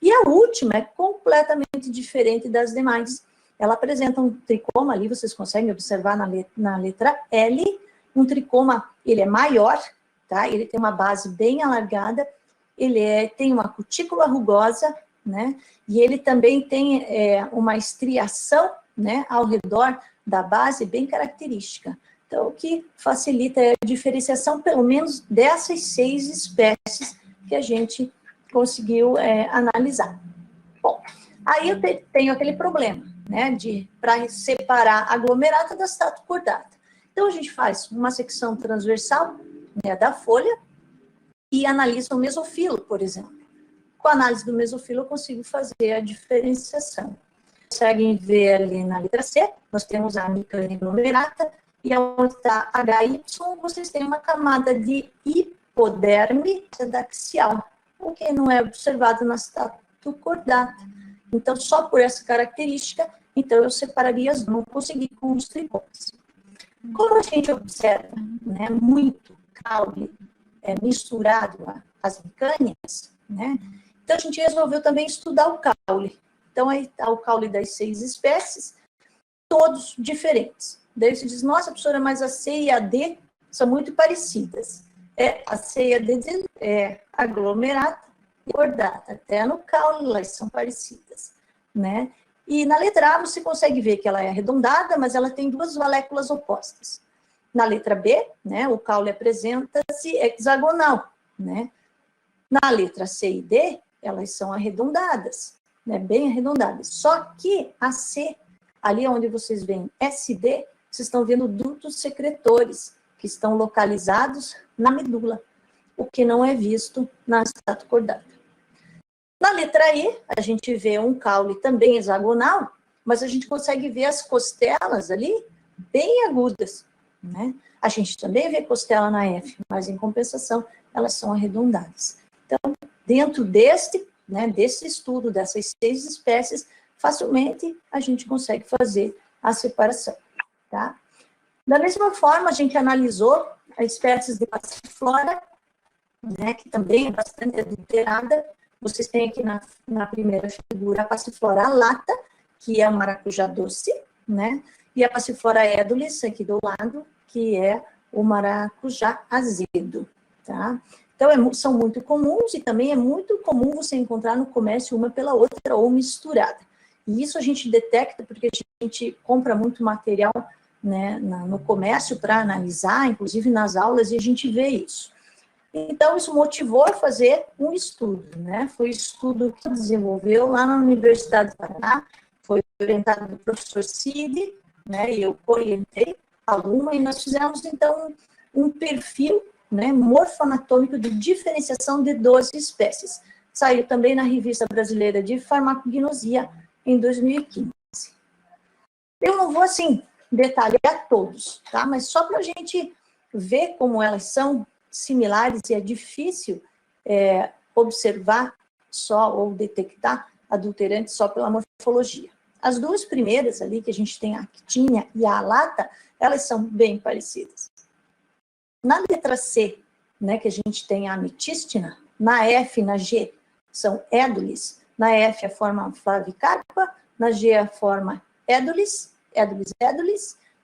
E a última é completamente diferente das demais. Ela apresenta um tricoma ali, vocês conseguem observar na letra L, um tricoma, ele é maior, tá? Ele tem uma base bem alargada, ele tem uma cutícula rugosa, né? E ele também tem uma estriação, né, ao redor da base bem característica. Então, o que facilita a diferenciação, pelo menos, dessas 6 espécies que a gente conseguiu analisar. Bom, aí eu tenho aquele problema, né, para separar a aglomerata da astato cordata. Então, a gente faz uma secção transversal, né, da folha e analisa o mesofilo, por exemplo. Com a análise do mesofilo, eu consigo fazer a diferenciação. Conseguem ver ali na letra C, nós temos a micânia aglomerata, e onde está HY, vocês têm uma camada de hipoderme adaxial, o que não é observado na astato cordata. Então, só por essa característica, então eu separaria as duas, não consegui com os tricomas. Como a gente observa, né, muito caule misturado às micânias, né, então a gente resolveu também estudar o caule. Então, aí está o caule das 6 espécies, todos diferentes. Daí você diz, nossa, professora, mas a C e a D são muito parecidas. A C e a D é aglomerata e cordata. Até no caule elas são parecidas, né? E na letra A você consegue ver que ela é arredondada, mas ela tem 2 valéculas opostas. Na letra B, né, o caule apresenta-se hexagonal, né? Na letra C e D, elas são arredondadas, né, bem arredondadas. Só que a C, ali onde vocês veem SD, vocês estão vendo dutos secretores, que estão localizados na medula, o que não é visto na astato cordata. Na letra E, a gente vê um caule também hexagonal, mas a gente consegue ver as costelas ali bem agudas. né? A gente também vê costela na F, mas em compensação, elas são arredondadas. Então, dentro desse estudo, dessas 6 espécies, facilmente a gente consegue fazer a separação, tá? Da mesma forma, a gente analisou as espécies de passiflora, né, que também é bastante adulterada. Vocês têm aqui na primeira figura a passiflora alata, que é a maracujá doce, né? E a passiflora edulis, aqui do lado, que é o maracujá azedo, tá? Então, são muito comuns e também é muito comum você encontrar no comércio uma pela outra ou misturada. E isso a gente detecta porque a gente compra muito material, né, no comércio para analisar, inclusive nas aulas, e a gente vê isso. Então, isso motivou a fazer um estudo, né? Foi um estudo que desenvolveu lá na Universidade do Paraná, foi orientado pelo professor Cid, né? E eu orientei a aluna, e nós fizemos, então, um perfil, né, morfoanatômico de diferenciação de 12 espécies. Saiu também na Revista Brasileira de Farmacognosia em 2015. Eu não vou, assim, detalhar todos, tá? Mas só para a gente ver como elas são similares e é difícil observar só ou detectar adulterantes só pela morfologia. As 2 primeiras ali, que a gente tem a actina e a alata, elas são bem parecidas. Na letra C, né, que a gente tem a ametístina, na F e na G são édulis, na F a forma flavicarpa, na G a forma édulis,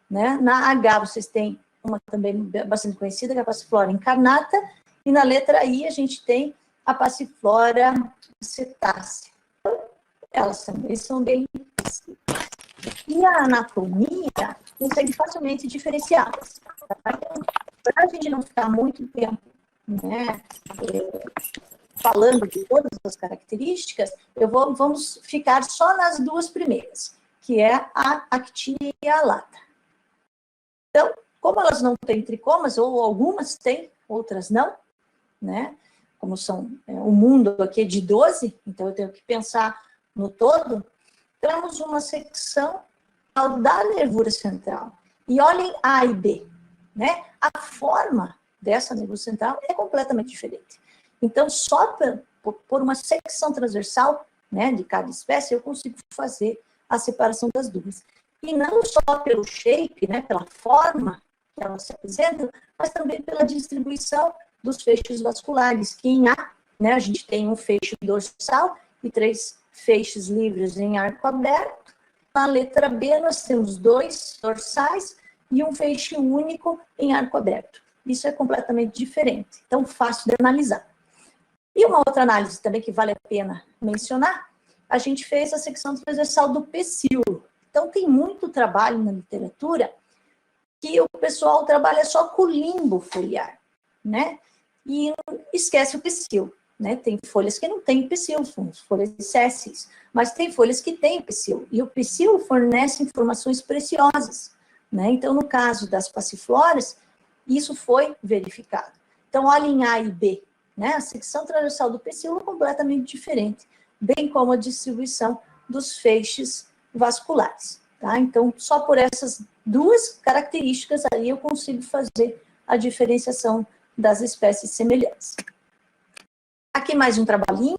né? Na H vocês têm uma também bastante conhecida, que é a passiflora incarnata, e na letra I a gente tem a passiflora cetácea. Elas também são bem parecidas. E a anatomia consegue facilmente diferenciá-las. Tá? Então, para a gente não ficar muito tempo, né, falando de todas as características, vamos ficar só nas 2 primeiras, que é a actina e a alata. Então, como elas não têm tricomas, ou algumas têm, outras não, né? Como são, o mundo aqui é de 12, então eu tenho que pensar no todo, temos uma secção da nervura central. E olhem A e B, né? A forma dessa nervura central é completamente diferente. Então, só por uma secção transversal, né, de cada espécie, eu consigo fazer a separação das 2. E não só pelo shape, né, pela forma que elas se apresentam, mas também pela distribuição dos feixes vasculares, que em A, né, a gente tem um feixe dorsal e 3 feixes livres em arco aberto. Na letra B, nós temos 2 dorsais e um feixe único em arco aberto. Isso é completamente diferente, então fácil de analisar. E uma outra análise também que vale a pena mencionar, a gente fez a secção transversal do pecíolo. Então, tem muito trabalho na literatura que o pessoal trabalha só com o limbo foliar, né? E esquece o pecíolo, né? Tem folhas que não têm pecíolo, são folhas sésseis, mas tem folhas que têm pecíolo. E o pecíolo fornece informações preciosas, né? Então, no caso das passifloras, isso foi verificado. Então, olhem A e B, né? A secção transversal do pecíolo é completamente diferente, bem como a distribuição dos feixes vasculares, tá? Então, só por essas 2 características aí eu consigo fazer a diferenciação das espécies semelhantes. Aqui mais um trabalhinho,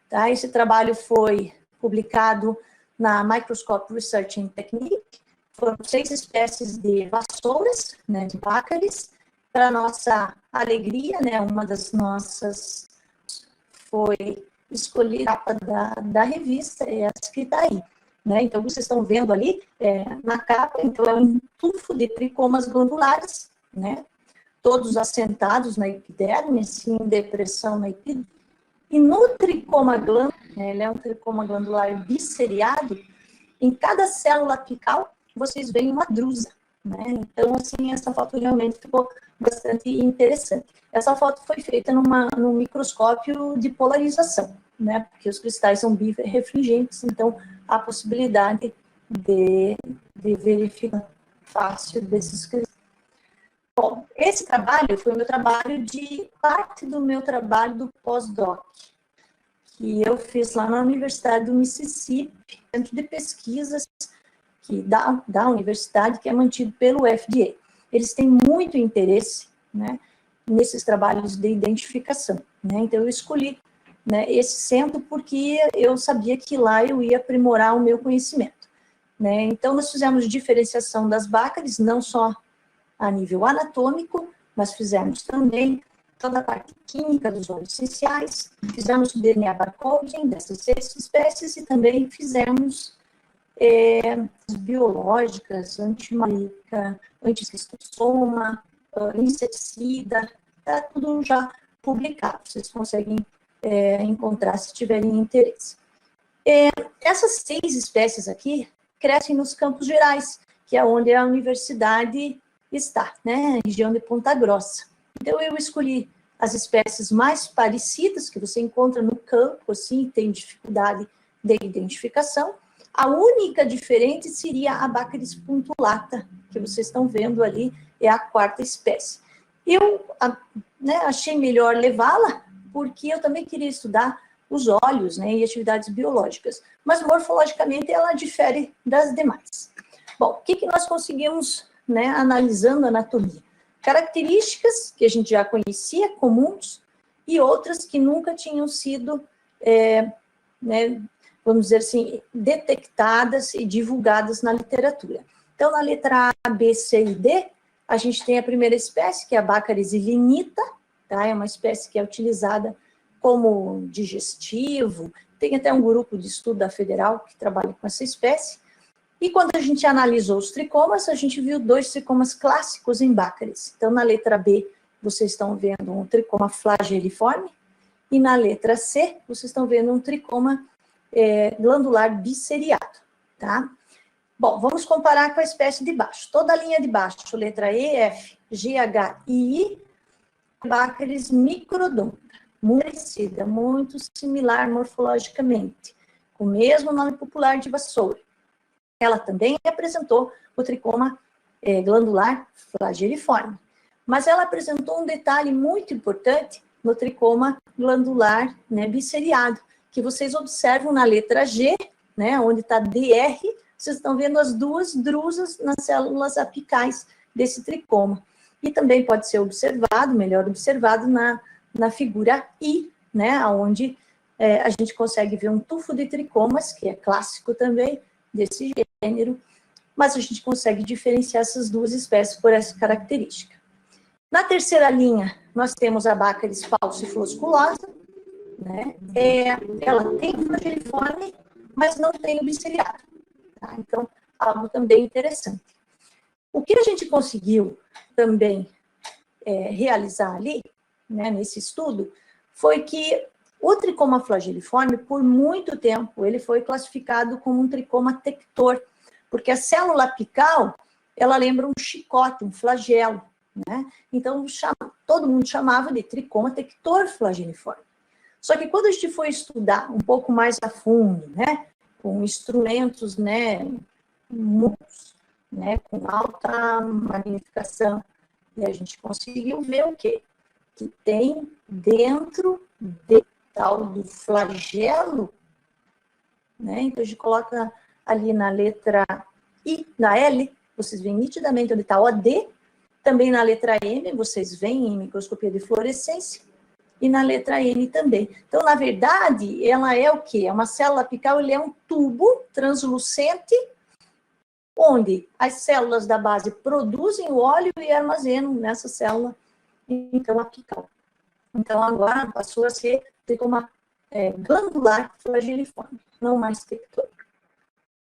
tá? Esse trabalho foi publicado na Microscope Research and Technique. Foram 6 espécies de vassouras, né, de bácaris. Para nossa alegria, né, uma das nossas foi escolher a capa da revista, é essa que está aí. Né? Então, vocês estão vendo ali na capa, então é um tufo de tricomas glandulares, né? Todos assentados na epiderme, assim, em depressão na epiderme. E no tricoma glandular, ele é um tricoma glandular bisseriado, em cada célula apical, vocês veem uma drusa, né? Então, assim, essa foto realmente ficou bastante interessante. Essa foto foi feita num microscópio de polarização, né? Porque os cristais são birrefringentes, então há possibilidade de verificar fácil desses cristais. Bom, esse trabalho foi parte do meu trabalho do pós-doc, que eu fiz lá na Universidade do Mississippi, centro de pesquisas da universidade, que é mantido pelo FDA. eles têm muito interesse, né, nesses trabalhos de identificação, né? Então, eu escolhi, né, esse centro porque eu sabia que lá eu ia aprimorar o meu conhecimento, né? Então, nós fizemos diferenciação das bácaris, não só a nível anatômico, mas fizemos também toda a parte química dos óleos essenciais, fizemos o DNA barcoding dessas 6 espécies e também fizemos as biológicas, antimarílica, antiesquistossoma, inseticida, está tudo já publicado, vocês conseguem encontrar se tiverem interesse. Essas 6 espécies aqui crescem nos Campos Gerais, que é onde a universidade está, né, região de Ponta Grossa. Então, eu escolhi as espécies mais parecidas que você encontra no campo, assim, tem dificuldade de identificação. A única diferente seria a Baccharis puntulata, que vocês estão vendo ali, é a 4ª espécie. Eu achei melhor levá-la, porque eu também queria estudar os óleos, né, e atividades biológicas, mas morfologicamente ela difere das demais. Bom, o que nós conseguimos, né, analisando a anatomia? Características que a gente já conhecia, comuns, e outras que nunca tinham sido, né, vamos dizer assim, detectadas e divulgadas na literatura. Então, na letra A, B, C e D, a gente tem a primeira espécie, que é a Baccharis ilinita, tá? É uma espécie que é utilizada como digestivo, tem até um grupo de estudo da Federal que trabalha com essa espécie. E quando a gente analisou os tricomas, a gente viu 2 tricomas clássicos em Baccharis. Então, na letra B, vocês estão vendo um tricoma flageliforme, e na letra C, vocês estão vendo um tricoma glandular biseriado, tá? Bom, vamos comparar com a espécie de baixo. Toda a linha de baixo, letra E, F, G, H e I, Baccharis microdonta, muito parecida, muito similar morfologicamente, com o mesmo nome popular de vassoura. Ela também apresentou o tricoma glandular flageliforme, mas ela apresentou um detalhe muito importante no tricoma glandular, né, biseriado, que vocês observam na letra G, né, onde está DR, vocês estão vendo as 2 drusas nas células apicais desse tricoma. E também pode ser observado, melhor observado, na figura I, né, onde a gente consegue ver um tufo de tricomas, que é clássico também desse gênero, mas a gente consegue diferenciar essas 2 espécies por essa característica. Na terceira linha, nós temos a Baccharis falciflosculosa, né? Ela tem flageliforme, mas não tem o biseriado. Tá? Então, algo também interessante. O que a gente conseguiu também realizar ali, né, nesse estudo, foi que o tricoma flageliforme, por muito tempo, ele foi classificado como um tricoma tector, porque a célula apical, ela lembra um chicote, um flagelo, né? Então, todo mundo chamava de tricoma tector flageliforme. Só que quando a gente foi estudar um pouco mais a fundo, né, com instrumentos, né, com alta magnificação, e a gente conseguiu ver o quê? Que tem dentro de tal do flagelo, né? Então, a gente coloca ali na letra I, na L, vocês veem nitidamente onde está o OD, também na letra M, vocês veem em microscopia de fluorescência, e na letra N também. Então, na verdade, ela é o quê? É uma célula apical, ele é um tubo translucente, onde as células da base produzem o óleo e armazenam nessa célula, então, apical. Então, agora passou a ser tricoma glandular flageliforme, não mais tector.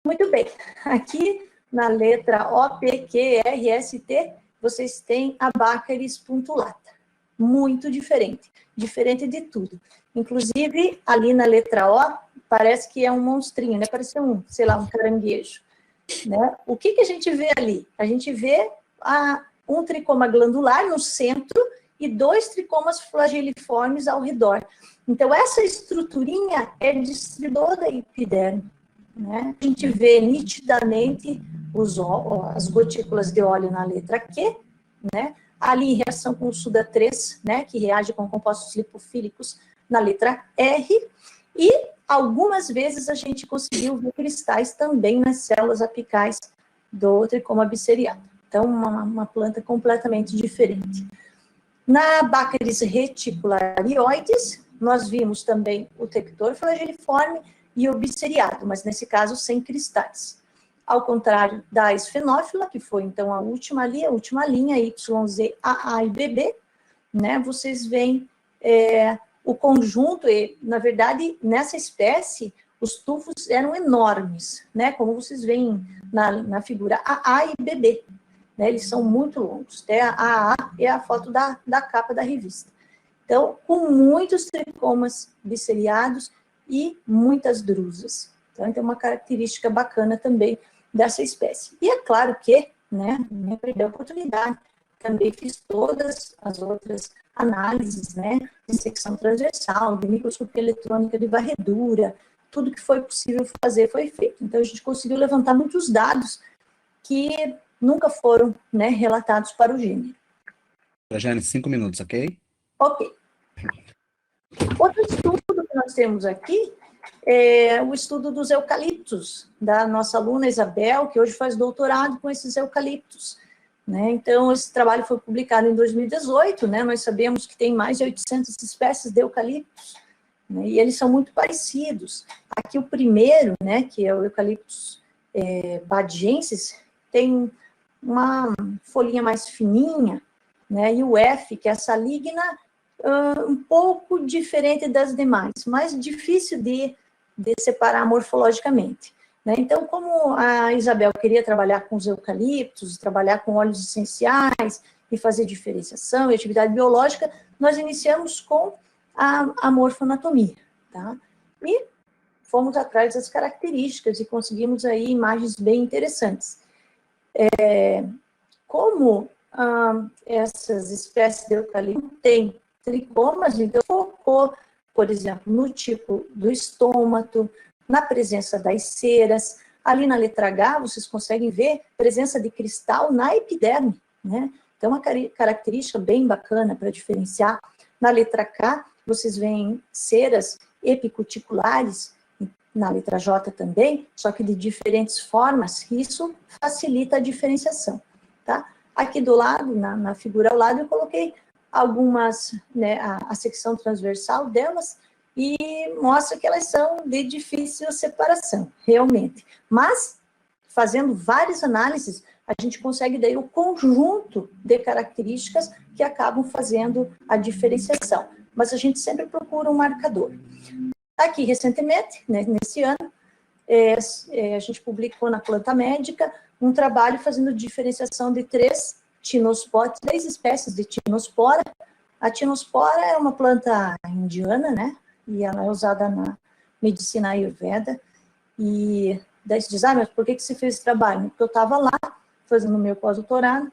Muito bem. Aqui, na letra O, P, Q, R, S, T, vocês têm a Baccharis puntulata. Muito diferente. Diferente de tudo. Inclusive, ali na letra O, parece que é um monstrinho, né? Parece um caranguejo. Né? O que a gente vê ali? A gente vê um tricoma glandular no centro e 2 tricomas flageliformes ao redor. Então, essa estruturinha é distribuída da epiderme. Né? A gente vê nitidamente as gotículas de óleo na letra Q, né? Ali em reação com o SUDA 3, né? Que reage com compostos lipofílicos na letra R, e algumas vezes a gente conseguiu ver cristais também nas células apicais do tricoma biseriado. Então, uma planta completamente diferente. Na Bacteris reticularioides, nós vimos também o tector flageliforme e o biceriato, mas nesse caso sem cristais. Ao contrário da esfenófila, que foi então a última linha, YZ, AA e BB, né, vocês veem o conjunto, e, na verdade, nessa espécie, os tufos eram enormes, né, como vocês veem na figura AA e BB, né, eles são muito longos, até a AA é a foto da capa da revista. Então, com muitos tricomas biceriados e muitas drusas. Então, tem uma característica bacana também dessa espécie. E é claro que, né, não perder a oportunidade, também fiz todas as outras análises, né, de secção transversal, de microscopia eletrônica de varredura, tudo que foi possível fazer foi feito. Então, a gente conseguiu levantar muitos dados que nunca foram, né, relatados para o gênero. Jane, 5 minutos, ok? Ok. Outro estudo que nós temos aqui é o estudo dos eucaliptos, da nossa aluna Isabel, que hoje faz doutorado com esses eucaliptos. Né? Então, esse trabalho foi publicado em 2018, né? Nós sabemos que tem mais de 800 espécies de eucaliptos, né? E eles são muito parecidos. Aqui o primeiro, né, que é o Eucaliptus badiensis, tem uma folhinha mais fininha, né? E o F, que é essa ligna, um pouco diferente das demais, mas difícil de separar morfologicamente. Né? Então, como a Isabel queria trabalhar com os eucaliptos, trabalhar com óleos essenciais e fazer diferenciação e atividade biológica, nós iniciamos com a morfoanatomia. Tá? E fomos atrás das características e conseguimos aí imagens bem interessantes. Como essas espécies de eucalipto têm tricomas, então focou, por exemplo, no tipo do estômato, na presença das ceras. Ali na letra H, vocês conseguem ver presença de cristal na epiderme, né? Então, uma característica bem bacana para diferenciar. Na letra K, vocês veem ceras epicuticulares, na letra J também, só que de diferentes formas, isso facilita a diferenciação, tá? Aqui do lado, na figura ao lado, eu coloquei algumas, né, a secção transversal delas, e mostra que elas são de difícil separação, realmente. Mas, fazendo várias análises, a gente consegue daí o conjunto de características que acabam fazendo a diferenciação. Mas a gente sempre procura um marcador. Aqui, recentemente, né, nesse ano, a gente publicou na Planta Médica um trabalho fazendo diferenciação de três espécies de tinospora. A tinospora é uma planta indiana, né? E ela é usada na medicina Ayurveda. E daí se diz, mas por que você fez esse trabalho? Porque eu estava lá, fazendo o meu pós-doutorado,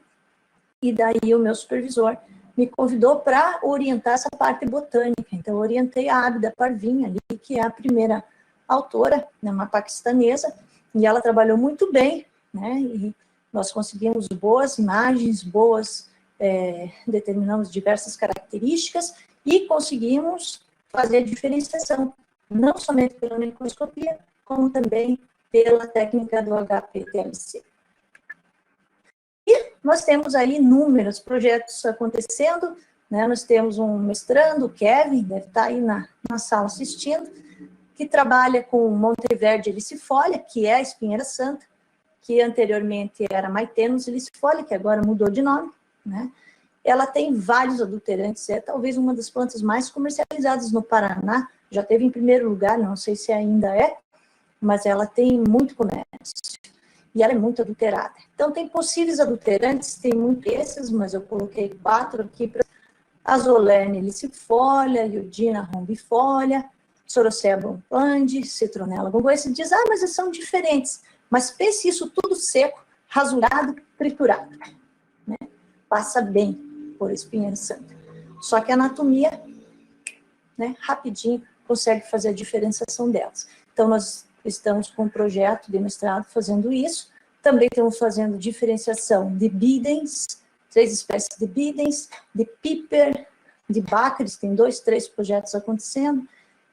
e daí o meu supervisor me convidou para orientar essa parte botânica. Então, eu orientei a Abida Parvin, ali, que é a primeira autora, né, uma paquistanesa, e ela trabalhou muito bem, né? E nós conseguimos boas imagens, determinamos diversas características, e conseguimos fazer a diferenciação, não somente pela microscopia, como também pela técnica do HPLC. E nós temos aí inúmeros projetos acontecendo, né? Nós temos um mestrando, o Kevin, deve estar aí na sala assistindo, que trabalha com Monteverde elicifolia, que é a espinheira santa, que anteriormente era Maitenus elicifolia, que agora mudou de nome, né? Ela tem vários adulterantes, é talvez uma das plantas mais comercializadas no Paraná, já teve em primeiro lugar, não sei se ainda é, mas ela tem muito comércio, e ela é muito adulterada. Então, tem possíveis adulterantes, tem muitos desses, mas eu coloquei 4 aqui, para Azolerne elicifolia, Iodina rombifolia, Sorocea bromplandi, Citronella gongoa. Você diz, mas eles são diferentes, mas pense isso tudo seco, rasurado, triturado, né? Passa bem por espinheira santa. Só que a anatomia, né, rapidinho, consegue fazer a diferenciação delas. Então, nós estamos com um projeto de mestrado fazendo isso. Também estamos fazendo diferenciação de bidens, 3 espécies de bidens, de piper, de bacris, tem 2, 3 projetos acontecendo.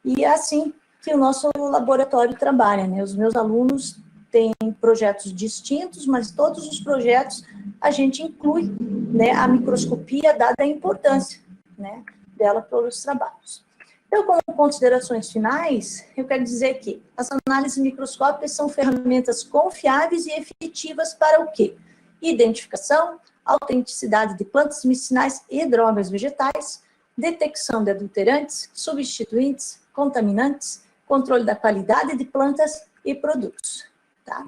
E é assim que o nosso laboratório trabalha, né? Os meus alunos têm projetos distintos, mas todos os projetos a gente inclui, né, a microscopia, dada a importância, né, dela para os trabalhos. Então, como considerações finais, eu quero dizer que as análises microscópicas são ferramentas confiáveis e efetivas para o quê? Identificação, autenticidade de plantas medicinais e drogas vegetais, detecção de adulterantes, substituintes, contaminantes, controle da qualidade de plantas e produtos. Tá?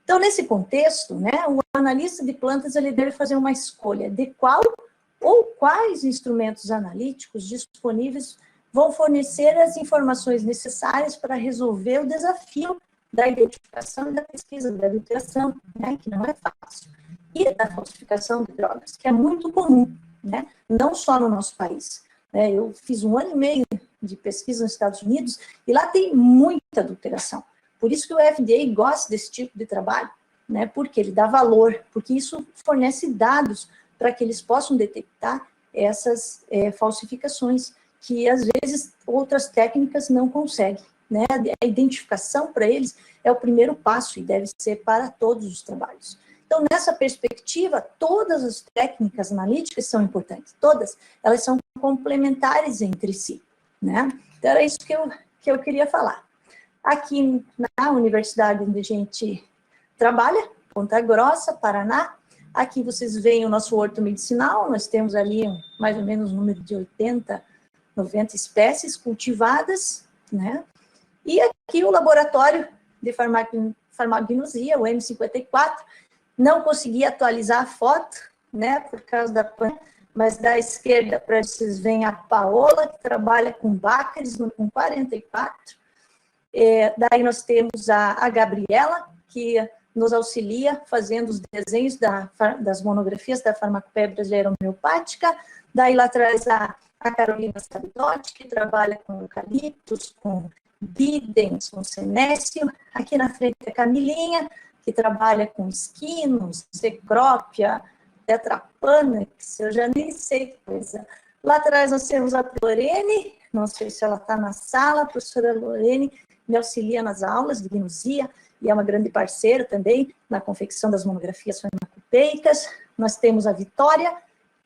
Então, nesse contexto, né, o analista de plantas ele deve fazer uma escolha de qual ou quais instrumentos analíticos disponíveis vão fornecer as informações necessárias para resolver o desafio da identificação e da pesquisa da adulteração, né, que não é fácil, e da falsificação de drogas, que é muito comum, né, não só no nosso país. Eu fiz 1 ano e meio de pesquisa nos Estados Unidos e lá tem muita adulteração. Por isso que o FDA gosta desse tipo de trabalho, né, porque ele dá valor, porque isso fornece dados para que eles possam detectar essas falsificações que, às vezes, outras técnicas não conseguem. Né? A identificação para eles é o primeiro passo e deve ser para todos os trabalhos. Então, nessa perspectiva, todas as técnicas analíticas são importantes, todas, elas são complementares entre si. Né? Então, era isso que eu queria falar. Aqui na universidade onde a gente trabalha, Ponta Grossa, Paraná, aqui vocês veem o nosso horto medicinal, nós temos ali mais ou menos um número de 80, 90 espécies cultivadas, né? E aqui o laboratório de farmacognosia, o M54, não consegui atualizar a foto, né, por causa da pandemia, mas da esquerda para vocês veem a Paola, que trabalha com Bacillus, com 44. Daí nós temos a Gabriela, que nos auxilia fazendo os desenhos das monografias da farmacopeia brasileira homeopática. Daí lá atrás a Carolina Sabidotti, que trabalha com eucaliptos, com bidens, com senécio. Aqui na frente a Camilinha, que trabalha com esquinos, cecrópia, tetrapanax, eu já nem sei que coisa. Lá atrás nós temos a Lorene, não sei se ela está na sala, a professora Lorene me auxilia nas aulas de gnosia, e é uma grande parceira também na confecção das monografias farmacopeicas. Nós temos a Vitória,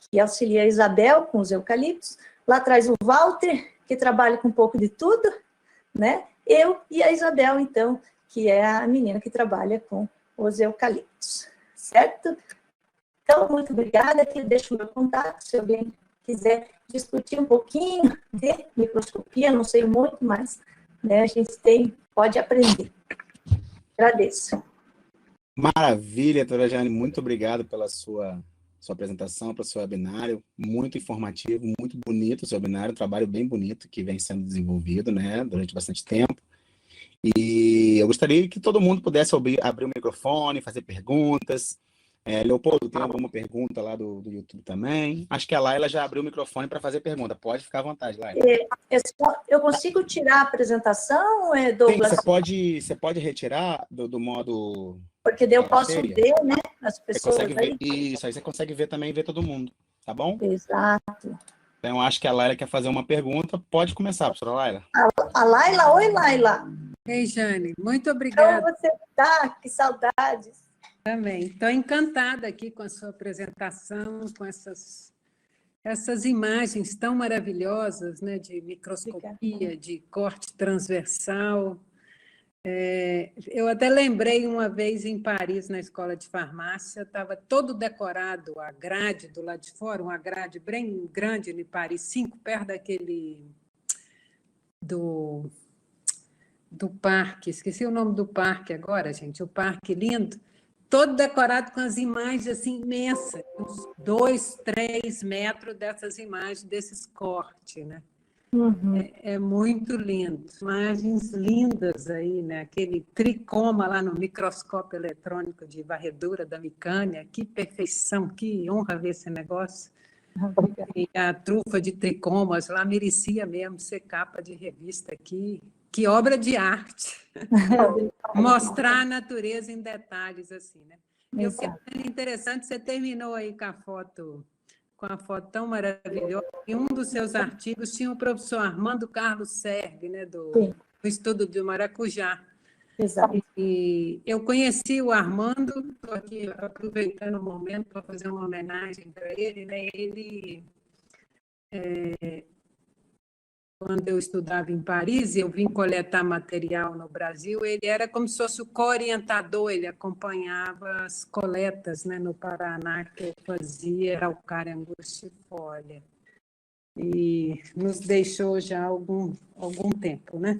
que auxilia a Isabel com os eucaliptos. Lá atrás o Walter, que trabalha com um pouco de tudo, né? Eu e a Isabel, então, que é a menina que trabalha com os eucaliptos, certo? Então, muito obrigada, aqui eu deixo o meu contato, se alguém quiser discutir um pouquinho de microscopia, não sei muito, mas né, a gente pode aprender. Agradeço. Maravilha, doutora Jane, muito obrigado pela sua apresentação, pelo seu webinário, muito informativo, muito bonito o seu webinário, um trabalho bem bonito que vem sendo desenvolvido, né, durante bastante tempo. E eu gostaria que todo mundo pudesse abrir o microfone, fazer perguntas. Leopoldo, tem alguma pergunta lá do YouTube também? Acho que a Laila já abriu o microfone para fazer pergunta. Pode ficar à vontade, Laila. Eu consigo tirar a apresentação, Douglas? Sim, você pode retirar do modo... Porque daí eu posso ver, né, as pessoas aí. Isso, aí você consegue ver também, ver todo mundo, tá bom? Exato. Então, acho que a Laila quer fazer uma pergunta. Pode começar, professora Laila. A Laila? Oi, Laila. Ei, Jane, muito obrigada. Como você está? Que saudades. Também. Estou encantada aqui com a sua apresentação, com essas imagens tão maravilhosas, né, de microscopia, de corte transversal. Eu até lembrei uma vez em Paris, na escola de farmácia, estava todo decorado a grade do lado de fora, uma grade bem grande em Paris 5, perto daquele do parque, esqueci o nome do parque agora, gente, o parque lindo, todo decorado com as imagens assim imensas, uns 2, 3 metros dessas imagens, desses cortes, né? Uhum. É muito lindo, imagens lindas aí, né? Aquele tricoma lá no microscópio eletrônico de varredura da Micânia, que perfeição, que honra ver esse negócio. E a trufa de tricomas lá merecia mesmo ser capa de revista aqui. Que obra de arte! Mostrar a natureza em detalhes assim, né? Eu fiquei interessante, você terminou aí com a foto tão maravilhosa. Em um dos seus artigos tinha o professor Armando Carlos Serve, né, do estudo do maracujá. Exato. E eu conheci o Armando, estou aqui aproveitando o momento para fazer uma homenagem para ele, né? Ele, quando eu estudava em Paris, eu vim coletar material no Brasil, ele era como se fosse o co-orientador, ele acompanhava as coletas, né, no Paraná, que eu fazia araucária angustifolia. E nos deixou já há algum tempo, né?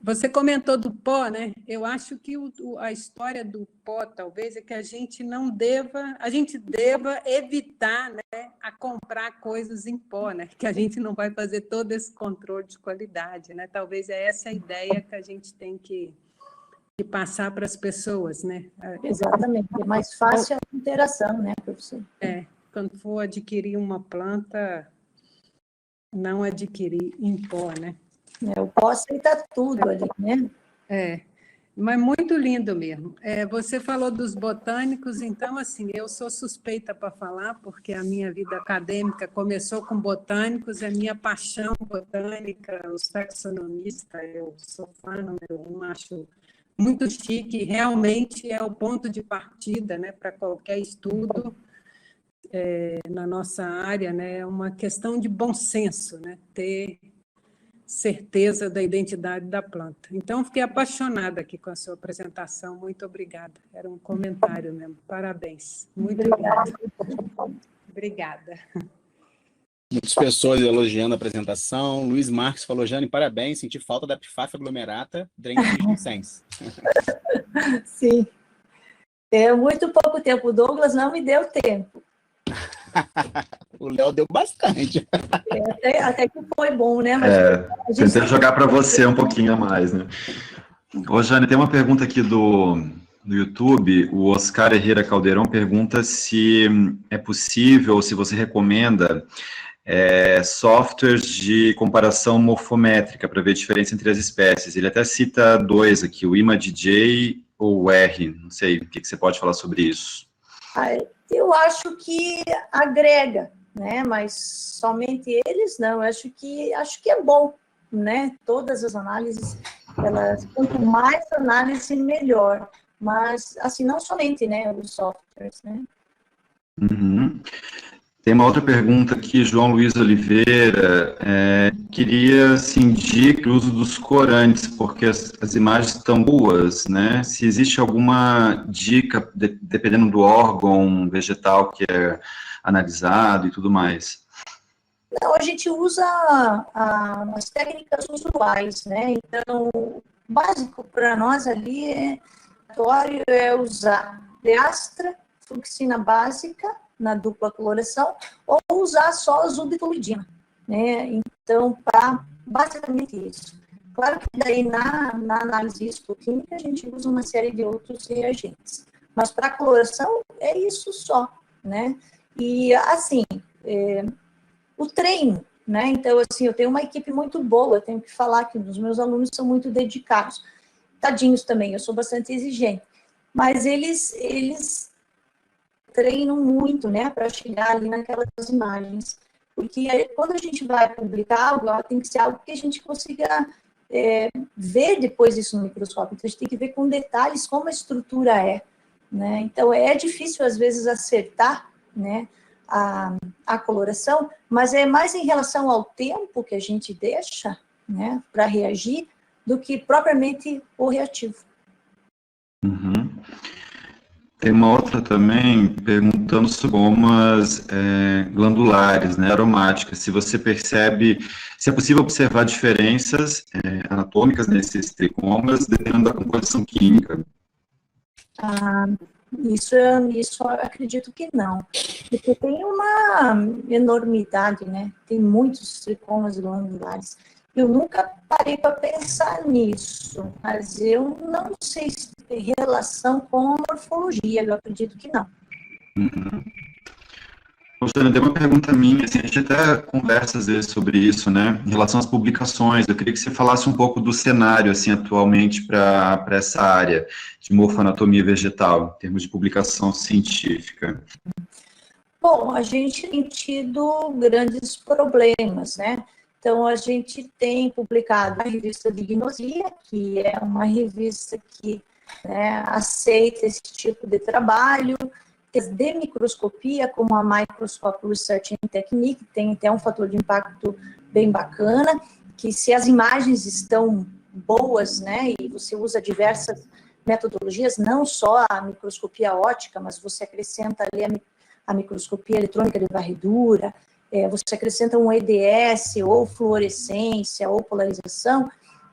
Você comentou do pó, né? Eu acho que a história do pó, talvez, é que a gente deva evitar, né, a comprar coisas em pó, né? Que a gente não vai fazer todo esse controle de qualidade, né? Talvez é essa a ideia que a gente tem que passar para as pessoas, né? Exatamente, é mais fácil a interação, né, professor? Quando for adquirir uma planta, não adquirir em pó, né? O pó aceita tudo ali, né? Mas muito lindo mesmo. Você falou dos botânicos, então, assim, eu sou suspeita para falar, porque a minha vida acadêmica começou com botânicos, a minha paixão botânica, os taxonomistas, eu sou fã número 1, acho muito chique, realmente é o ponto de partida, né, para qualquer estudo na nossa área, né, é uma questão de bom senso, né, ter certeza da identidade da planta. Então, fiquei apaixonada aqui com a sua apresentação. Muito obrigada. Era um comentário mesmo. Parabéns. Muito obrigada. Obrigada. Muitas pessoas elogiando a apresentação. Luiz Marques falou, Jane, parabéns, senti falta da Epiphyta glomerata Drenthis. Sim. Muito pouco tempo. O Douglas não me deu tempo. O Léo deu bastante. Até que foi bom, né? Mas tentei jogar para você um pouquinho a mais, né? Ô, Jane, tem uma pergunta aqui do YouTube. O Oscar Herrera Caldeirão pergunta se é possível, se você recomenda softwares de comparação morfométrica para ver a diferença entre as espécies. Ele até cita 2 aqui, o ImaDJ ou o R. Não sei, o que você pode falar sobre isso? Eu acho que agrega, né? Mas somente eles não. Eu acho que é bom, né? Todas as análises, quanto mais análise, melhor. Mas, assim, não somente, né, os softwares, né? Uhum. Tem uma outra pergunta aqui, João Luiz Oliveira, queria se indique o uso dos corantes, porque as imagens estão boas, né? Se existe alguma dica, dependendo do órgão vegetal que é analisado e tudo mais. Não, a gente usa as técnicas usuais, né? Então, o básico para nós ali é usar Leastra, fluxina básica, na dupla coloração, ou usar só azul de toluidina, né? Então, basicamente isso. Claro que daí na análise histoquímica a gente usa uma série de outros reagentes, mas para coloração é isso só, né? E assim, o treino, né? Então, assim, eu tenho uma equipe muito boa, eu tenho que falar que os meus alunos são muito dedicados, tadinhos também, eu sou bastante exigente, mas eles treinam muito, né, para chegar ali naquelas imagens, porque quando a gente vai publicar algo, tem que ser algo que a gente consiga ver depois isso no microscópio, então a gente tem que ver com detalhes como a estrutura é, né, então é difícil às vezes acertar, né, a coloração, mas é mais em relação ao tempo que a gente deixa, né, para reagir, do que propriamente o reativo. Uhum. Tem uma outra também perguntando sobre gomas glandulares, né, aromáticas. Se você percebe, se é possível observar diferenças anatômicas nesses tricomas, dependendo da composição química. Isso eu acredito que não. Porque tem uma enormidade, né? Tem muitos tricomas glandulares. Eu nunca parei para pensar nisso, mas eu não sei se tem relação com a morfologia, eu acredito que não. Uhum. Professora, tem uma pergunta minha, assim, a gente até conversa às vezes sobre isso, né, em relação às publicações. Eu queria que você falasse um pouco do cenário, assim, atualmente para essa área de morfoanatomia vegetal, em termos de publicação científica. Bom, a gente tem tido grandes problemas, né? Então, a gente tem publicado a revista Dignosia, que é uma revista que, né, aceita esse tipo de trabalho, de microscopia, como a Microscope Research and Technique, tem até um fator de impacto bem bacana, que se as imagens estão boas, né, e você usa diversas metodologias, não só a microscopia óptica, mas você acrescenta ali a microscopia eletrônica de varredura, você acrescenta um EDS, ou fluorescência, ou polarização,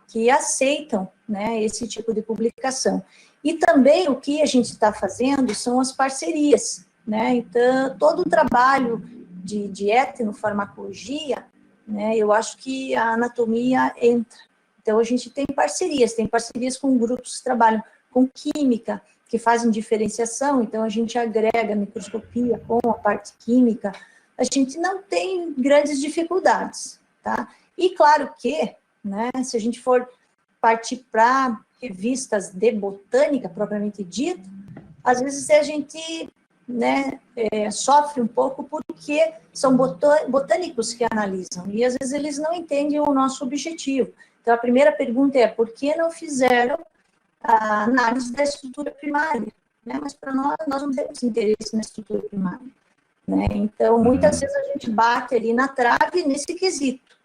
que aceitam, né, esse tipo de publicação. E também o que a gente está fazendo são as parcerias, né? Então, todo o trabalho de etnofarmacologia, né, eu acho que a anatomia entra. Então, a gente tem parcerias com grupos que trabalham com química, que fazem diferenciação, então a gente agrega a microscopia com a parte química, a gente não tem grandes dificuldades, tá? E claro que, né, se a gente for partir para revistas de botânica, propriamente dita, às vezes a gente, né, sofre um pouco porque são botânicos que analisam, e às vezes eles não entendem o nosso objetivo. Então, a primeira pergunta é, por que não fizeram a análise da estrutura primária? Né? Mas, para nós não temos interesse na estrutura primária. Né? Então, muitas vezes a gente bate ali na trave nesse quesito.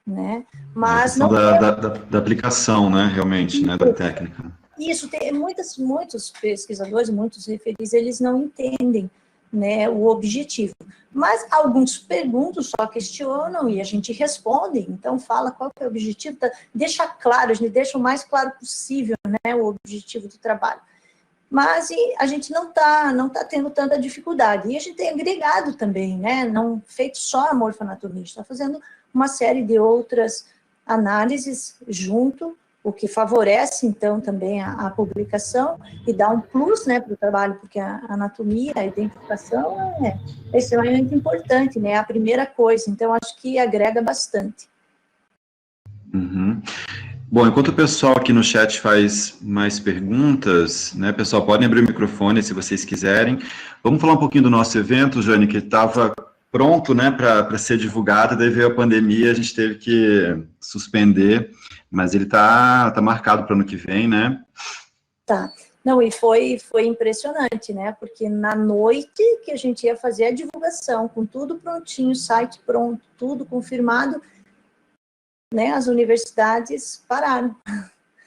Né? Mas a questão da aplicação, né, realmente, né, da técnica. Isso, tem muitos pesquisadores, muitos referis, eles não entendem, né, o objetivo. Mas alguns perguntam, só questionam e a gente responde, então fala qual que é o objetivo, deixa claro, a gente deixa o mais claro possível, né, o objetivo do trabalho. Mas a gente não tá tendo tanta dificuldade. E a gente tem agregado também, né, não feito só a morfoanatomia, a gente está fazendo uma série de outras análises junto, o que favorece, então, também a publicação e dá um plus, né, para o trabalho, porque a anatomia, a identificação é extremamente importante, né, é a primeira coisa, então, acho que agrega bastante. Uhum. Bom, enquanto o pessoal aqui no chat faz mais perguntas, né, pessoal, podem abrir o microfone se vocês quiserem. Vamos falar um pouquinho do nosso evento, Jane, que estava pronto, né, para ser divulgado, daí veio a pandemia, a gente teve que suspender, mas ele tá marcado para o ano que vem, né? Tá. Não, e foi impressionante, né, porque na noite que a gente ia fazer a divulgação, com tudo prontinho, site pronto, tudo confirmado, né, as universidades pararam.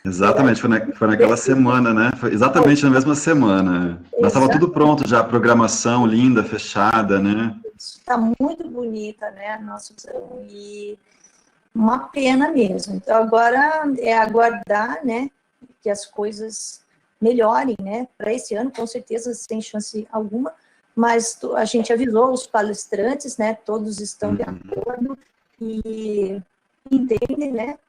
Exatamente, foi naquela semana, né? Foi exatamente na mesma semana. Mas estava tudo pronto já, a programação linda, fechada, né? Está muito bonita, né, a nossa opção, e uma pena mesmo. Então, agora é aguardar, né, que as coisas melhorem, né, para esse ano, com certeza, sem chance alguma, mas a gente avisou os palestrantes, né, todos estão de acordo e entendem, né,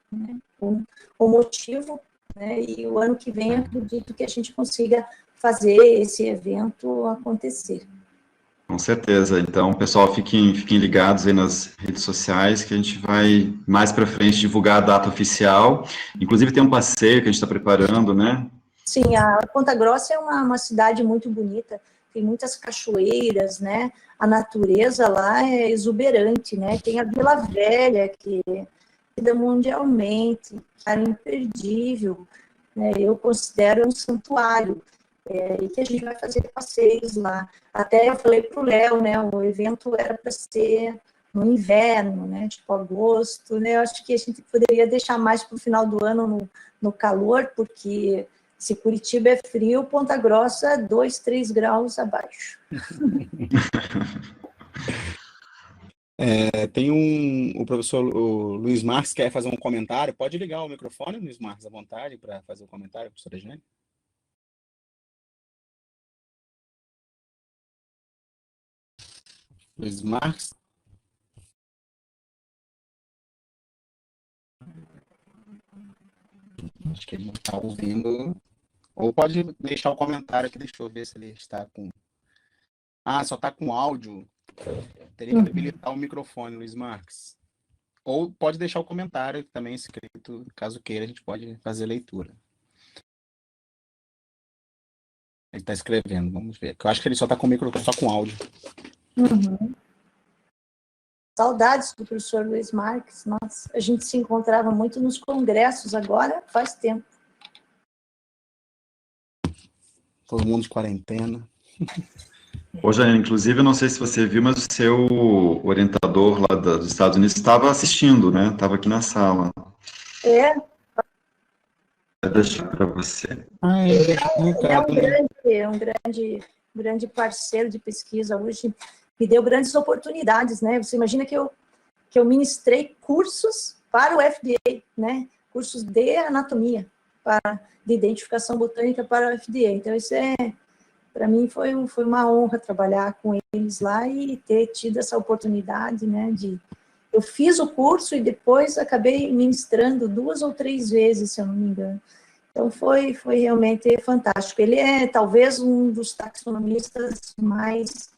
o motivo, né, e o ano que vem acredito que a gente consiga fazer esse evento acontecer. Com certeza. Então, pessoal, fiquem ligados aí nas redes sociais, que a gente vai mais para frente divulgar a data oficial. Inclusive, tem um passeio que a gente está preparando, né? Sim, a Ponta Grossa é uma cidade muito bonita, tem muitas cachoeiras, né? A natureza lá é exuberante, né? Tem a Vila Velha, que é conhecida mundialmente, é imperdível, né? Eu considero um santuário, e que a gente vai fazer passeios lá. Até eu falei para o Léo, né? O evento era para ser no inverno, né? Tipo agosto, né? Eu acho que a gente poderia deixar mais para o final do ano no calor, porque se Curitiba é frio, Ponta Grossa 2, 3 graus abaixo. Tem o professor o Luiz Marques quer fazer um comentário. Pode ligar o microfone, Luiz Marques, à vontade, para fazer o comentário, professora Jane. Luiz Marques. Acho que ele não está ouvindo. Ou pode deixar o comentário aqui, deixa eu ver se ele está com... Ah, só está com áudio. Teria que habilitar o microfone, Luiz Marques. Ou pode deixar o comentário também escrito, caso queira, a gente pode fazer leitura. Ele está escrevendo, vamos ver. Eu acho que ele só está com o microfone, só com áudio. Uhum. saudades do professor Luiz Marques. Nossa, a gente se encontrava muito nos congressos, agora faz tempo. Todo mundo de quarentena. Ô, Janine, inclusive, eu não sei se você viu, mas o seu orientador lá dos Estados Unidos estava assistindo, né? Estava aqui na sala. É, Vou deixar para você. Ele deixa um ele é recado, né? um grande parceiro de pesquisa hoje, me deu grandes oportunidades, né? Você imagina que eu ministrei cursos para o FDA, né? Cursos de anatomia, de identificação botânica para o FDA. Então, isso para mim, foi uma honra trabalhar com eles lá e ter tido essa oportunidade, né? Eu fiz o curso e depois acabei ministrando 2 ou 3 vezes, se eu não me engano. Então, foi realmente fantástico. Ele é, talvez, um dos taxonomistas mais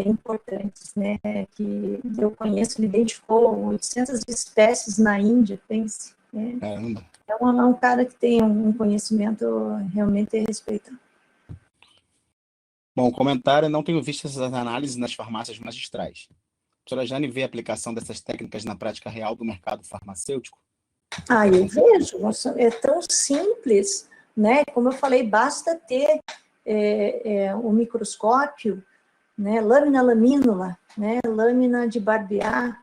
importantes, né, que eu conheço. Ele identificou 800 espécies na Índia, pense. Caramba. É um cara que tem um conhecimento realmente respeitado. Bom, comentário, não tenho visto essas análises nas farmácias magistrais. A professora Jane vê a aplicação dessas técnicas na prática real do mercado farmacêutico? Eu vejo, nossa, é tão simples, né? Como eu falei, basta ter o microscópio, né? Lâmina lamínula, né? Lâmina de barbear,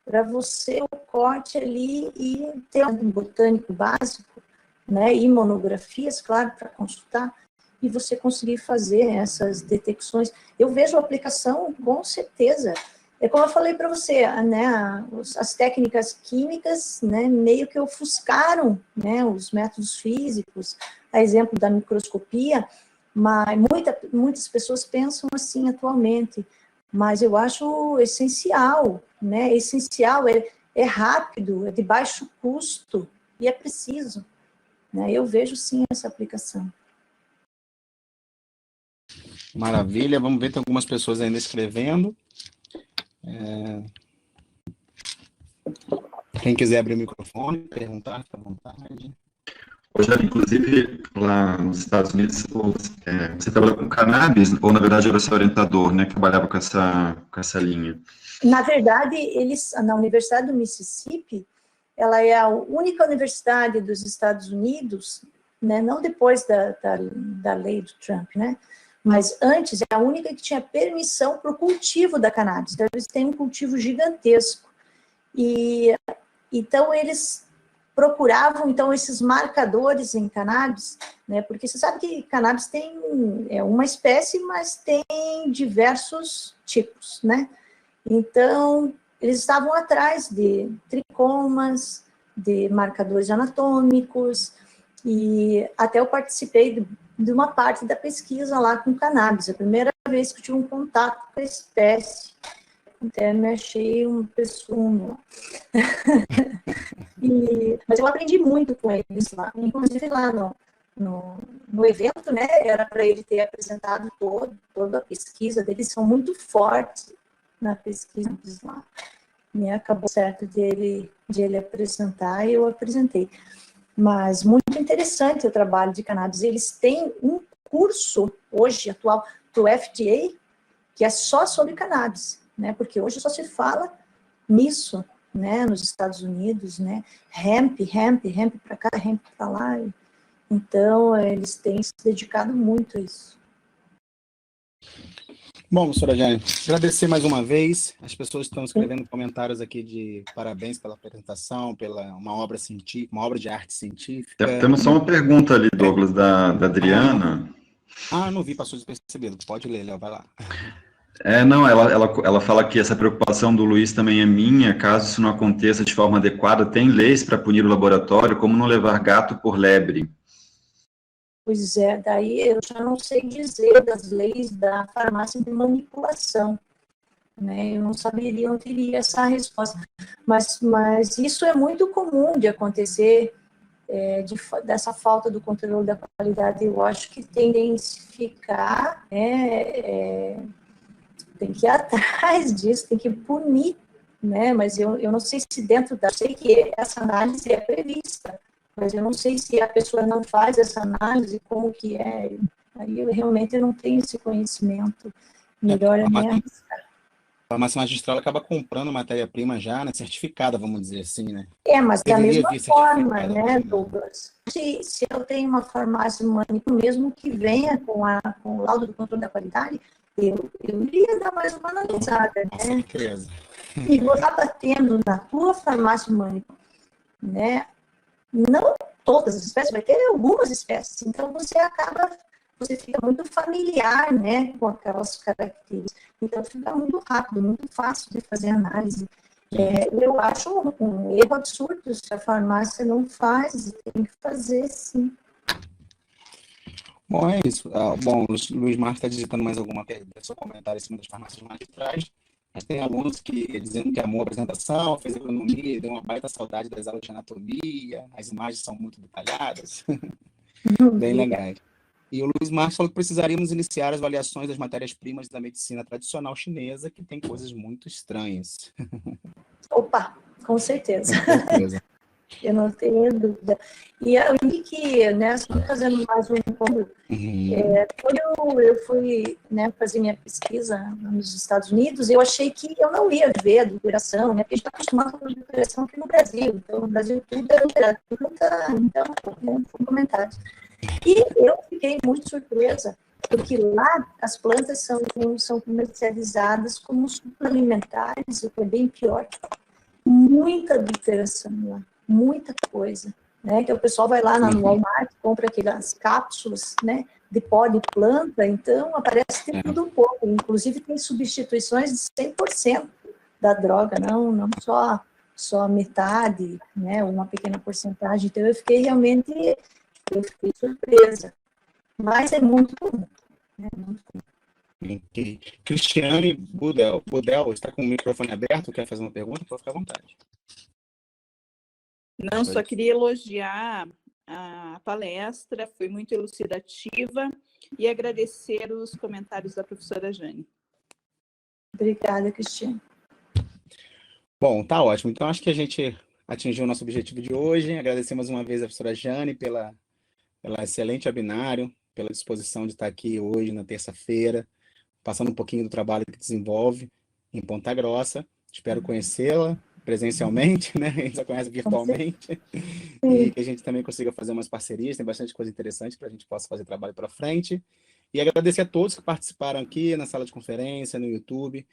para você o corte ali e ter um botânico básico, né? E monografias, claro, para consultar, e você conseguir fazer essas detecções. Eu vejo a aplicação com certeza. É como eu falei para você, né, as técnicas químicas, né, meio que ofuscaram, né, os métodos físicos, a exemplo da microscopia, mas muitas pessoas pensam assim atualmente, mas eu acho essencial, né, essencial, é rápido, é de baixo custo e é preciso, né, eu vejo sim essa aplicação. Maravilha, vamos ver, tem algumas pessoas ainda escrevendo. Quem quiser abrir o microfone, perguntar, fica à vontade. Hoje, inclusive, lá nos Estados Unidos, você trabalha com cannabis, ou na verdade era seu orientador, né, que trabalhava com essa linha? Na verdade, na Universidade do Mississippi, ela é a única universidade dos Estados Unidos, né, não depois da lei do Trump, né, mas antes, é a única que tinha permissão para o cultivo da cannabis. Então, eles têm um cultivo gigantesco. E, então, eles procuravam, então, esses marcadores em cannabis, né, porque você sabe que cannabis tem uma espécie, mas tem diversos tipos, né. Então, eles estavam atrás de tricomas, de marcadores anatômicos, e até eu participei de uma parte da pesquisa lá com cannabis, a primeira vez que eu tive um contato com a espécie, até me achei um pessoa. Mas eu aprendi muito com eles lá, inclusive lá no evento, né, era para ele ter apresentado toda a pesquisa deles, são muito fortes na pesquisa deles lá. E acabou certo de ele apresentar, e eu apresentei. Mas muito interessante o trabalho de cannabis. Eles têm um curso, hoje, atual, do FDA, que é só sobre cannabis, né? Porque hoje só se fala nisso, né? Nos Estados Unidos, né? Hemp para cá, hemp para lá. Então, eles têm se dedicado muito a isso. Bom, professora Jane, agradecer mais uma vez. As pessoas estão escrevendo comentários aqui de parabéns pela apresentação, pela uma obra científica, uma obra de arte científica. Temos só uma pergunta ali, Douglas, da Adriana. Não vi, passou despercebido. Pode ler, Léo, vai lá. Não, ela fala que essa preocupação do Luiz também é minha, caso isso não aconteça de forma adequada, tem leis para punir o laboratório, como não levar gato por lebre? Pois é, daí eu já não sei dizer das leis da farmácia de manipulação, né? Eu não saberia, não teria essa resposta. Mas isso é muito comum de acontecer, dessa falta do controle da qualidade. Eu acho que tendencificar, tem que ir atrás disso, tem que punir, né? Mas eu não sei se sei que essa análise é prevista, mas eu não sei se a pessoa não faz essa análise, como que é. Aí eu realmente não tenho esse conhecimento. Melhor é nem arriscar. A farmácia magistral acaba comprando matéria-prima já, né, certificada, vamos dizer assim, né? Mas da Deveria mesma vir forma, certificada né, também. Douglas? Se eu tenho uma farmácia humânica, mesmo que venha com o laudo do controle da qualidade, eu iria dar mais uma analisada, Com né? certeza. E você está tendo na tua farmácia humânica, né? Não todas as espécies, vai ter algumas espécies. Então, você fica muito familiar, né, com aquelas características. Então, fica muito rápido, muito fácil de fazer análise. Eu acho um erro absurdo se a farmácia não faz, tem que fazer, sim. Bom, é isso. Bom, o Luiz Marcos está digitando mais alguma pergunta, seu comentário em cima das farmácias magistrais. Mas tem alunos que dizendo que amou a apresentação, fez economia, deu uma baita saudade das aulas de anatomia, as imagens são muito detalhadas, bem legais. E o Luiz Marcos falou que precisaríamos iniciar as avaliações das matérias-primas da medicina tradicional chinesa, que tem coisas muito estranhas. Opa, com certeza. Com certeza. Eu não tenho dúvida. E eu vi que, né, só fazendo mais um ponto, quando eu fui, né, fazer minha pesquisa nos Estados Unidos, eu achei que eu não ia ver a doutoração, né, porque a gente está acostumado com a doutoração aqui no Brasil. Então, no Brasil, tudo é literatura, então, né, fundamentais. E eu fiquei muito surpresa, porque lá as plantas são comercializadas como suplementares, o que é bem pior. Muita adulteração lá, muita coisa, né? Que o pessoal vai lá no Walmart, compra aquelas cápsulas, né? De pó de planta, então aparece de tudo um pouco, inclusive tem substituições de 100% da droga, não só metade, né? Uma pequena porcentagem. Então eu fiquei surpresa, mas é muito comum, né? Muito comum. Ok. Cristiane Budel, está com o microfone aberto, quer fazer uma pergunta? Pode ficar à vontade. Não, só queria elogiar a palestra, foi muito elucidativa, e agradecer os comentários da professora Jane. Obrigada, Cristiane. Bom, tá ótimo. Então, acho que a gente atingiu o nosso objetivo de hoje. Agradecer mais uma vez a professora Jane pela excelente webinário, pela disposição de estar aqui hoje, na terça-feira, passando um pouquinho do trabalho que desenvolve em Ponta Grossa. Espero conhecê-la presencialmente, né? A gente já conhece virtualmente. E que a gente também consiga fazer umas parcerias, tem bastante coisa interessante para a gente possa fazer trabalho para frente. E agradecer a todos que participaram aqui na sala de conferência, no YouTube.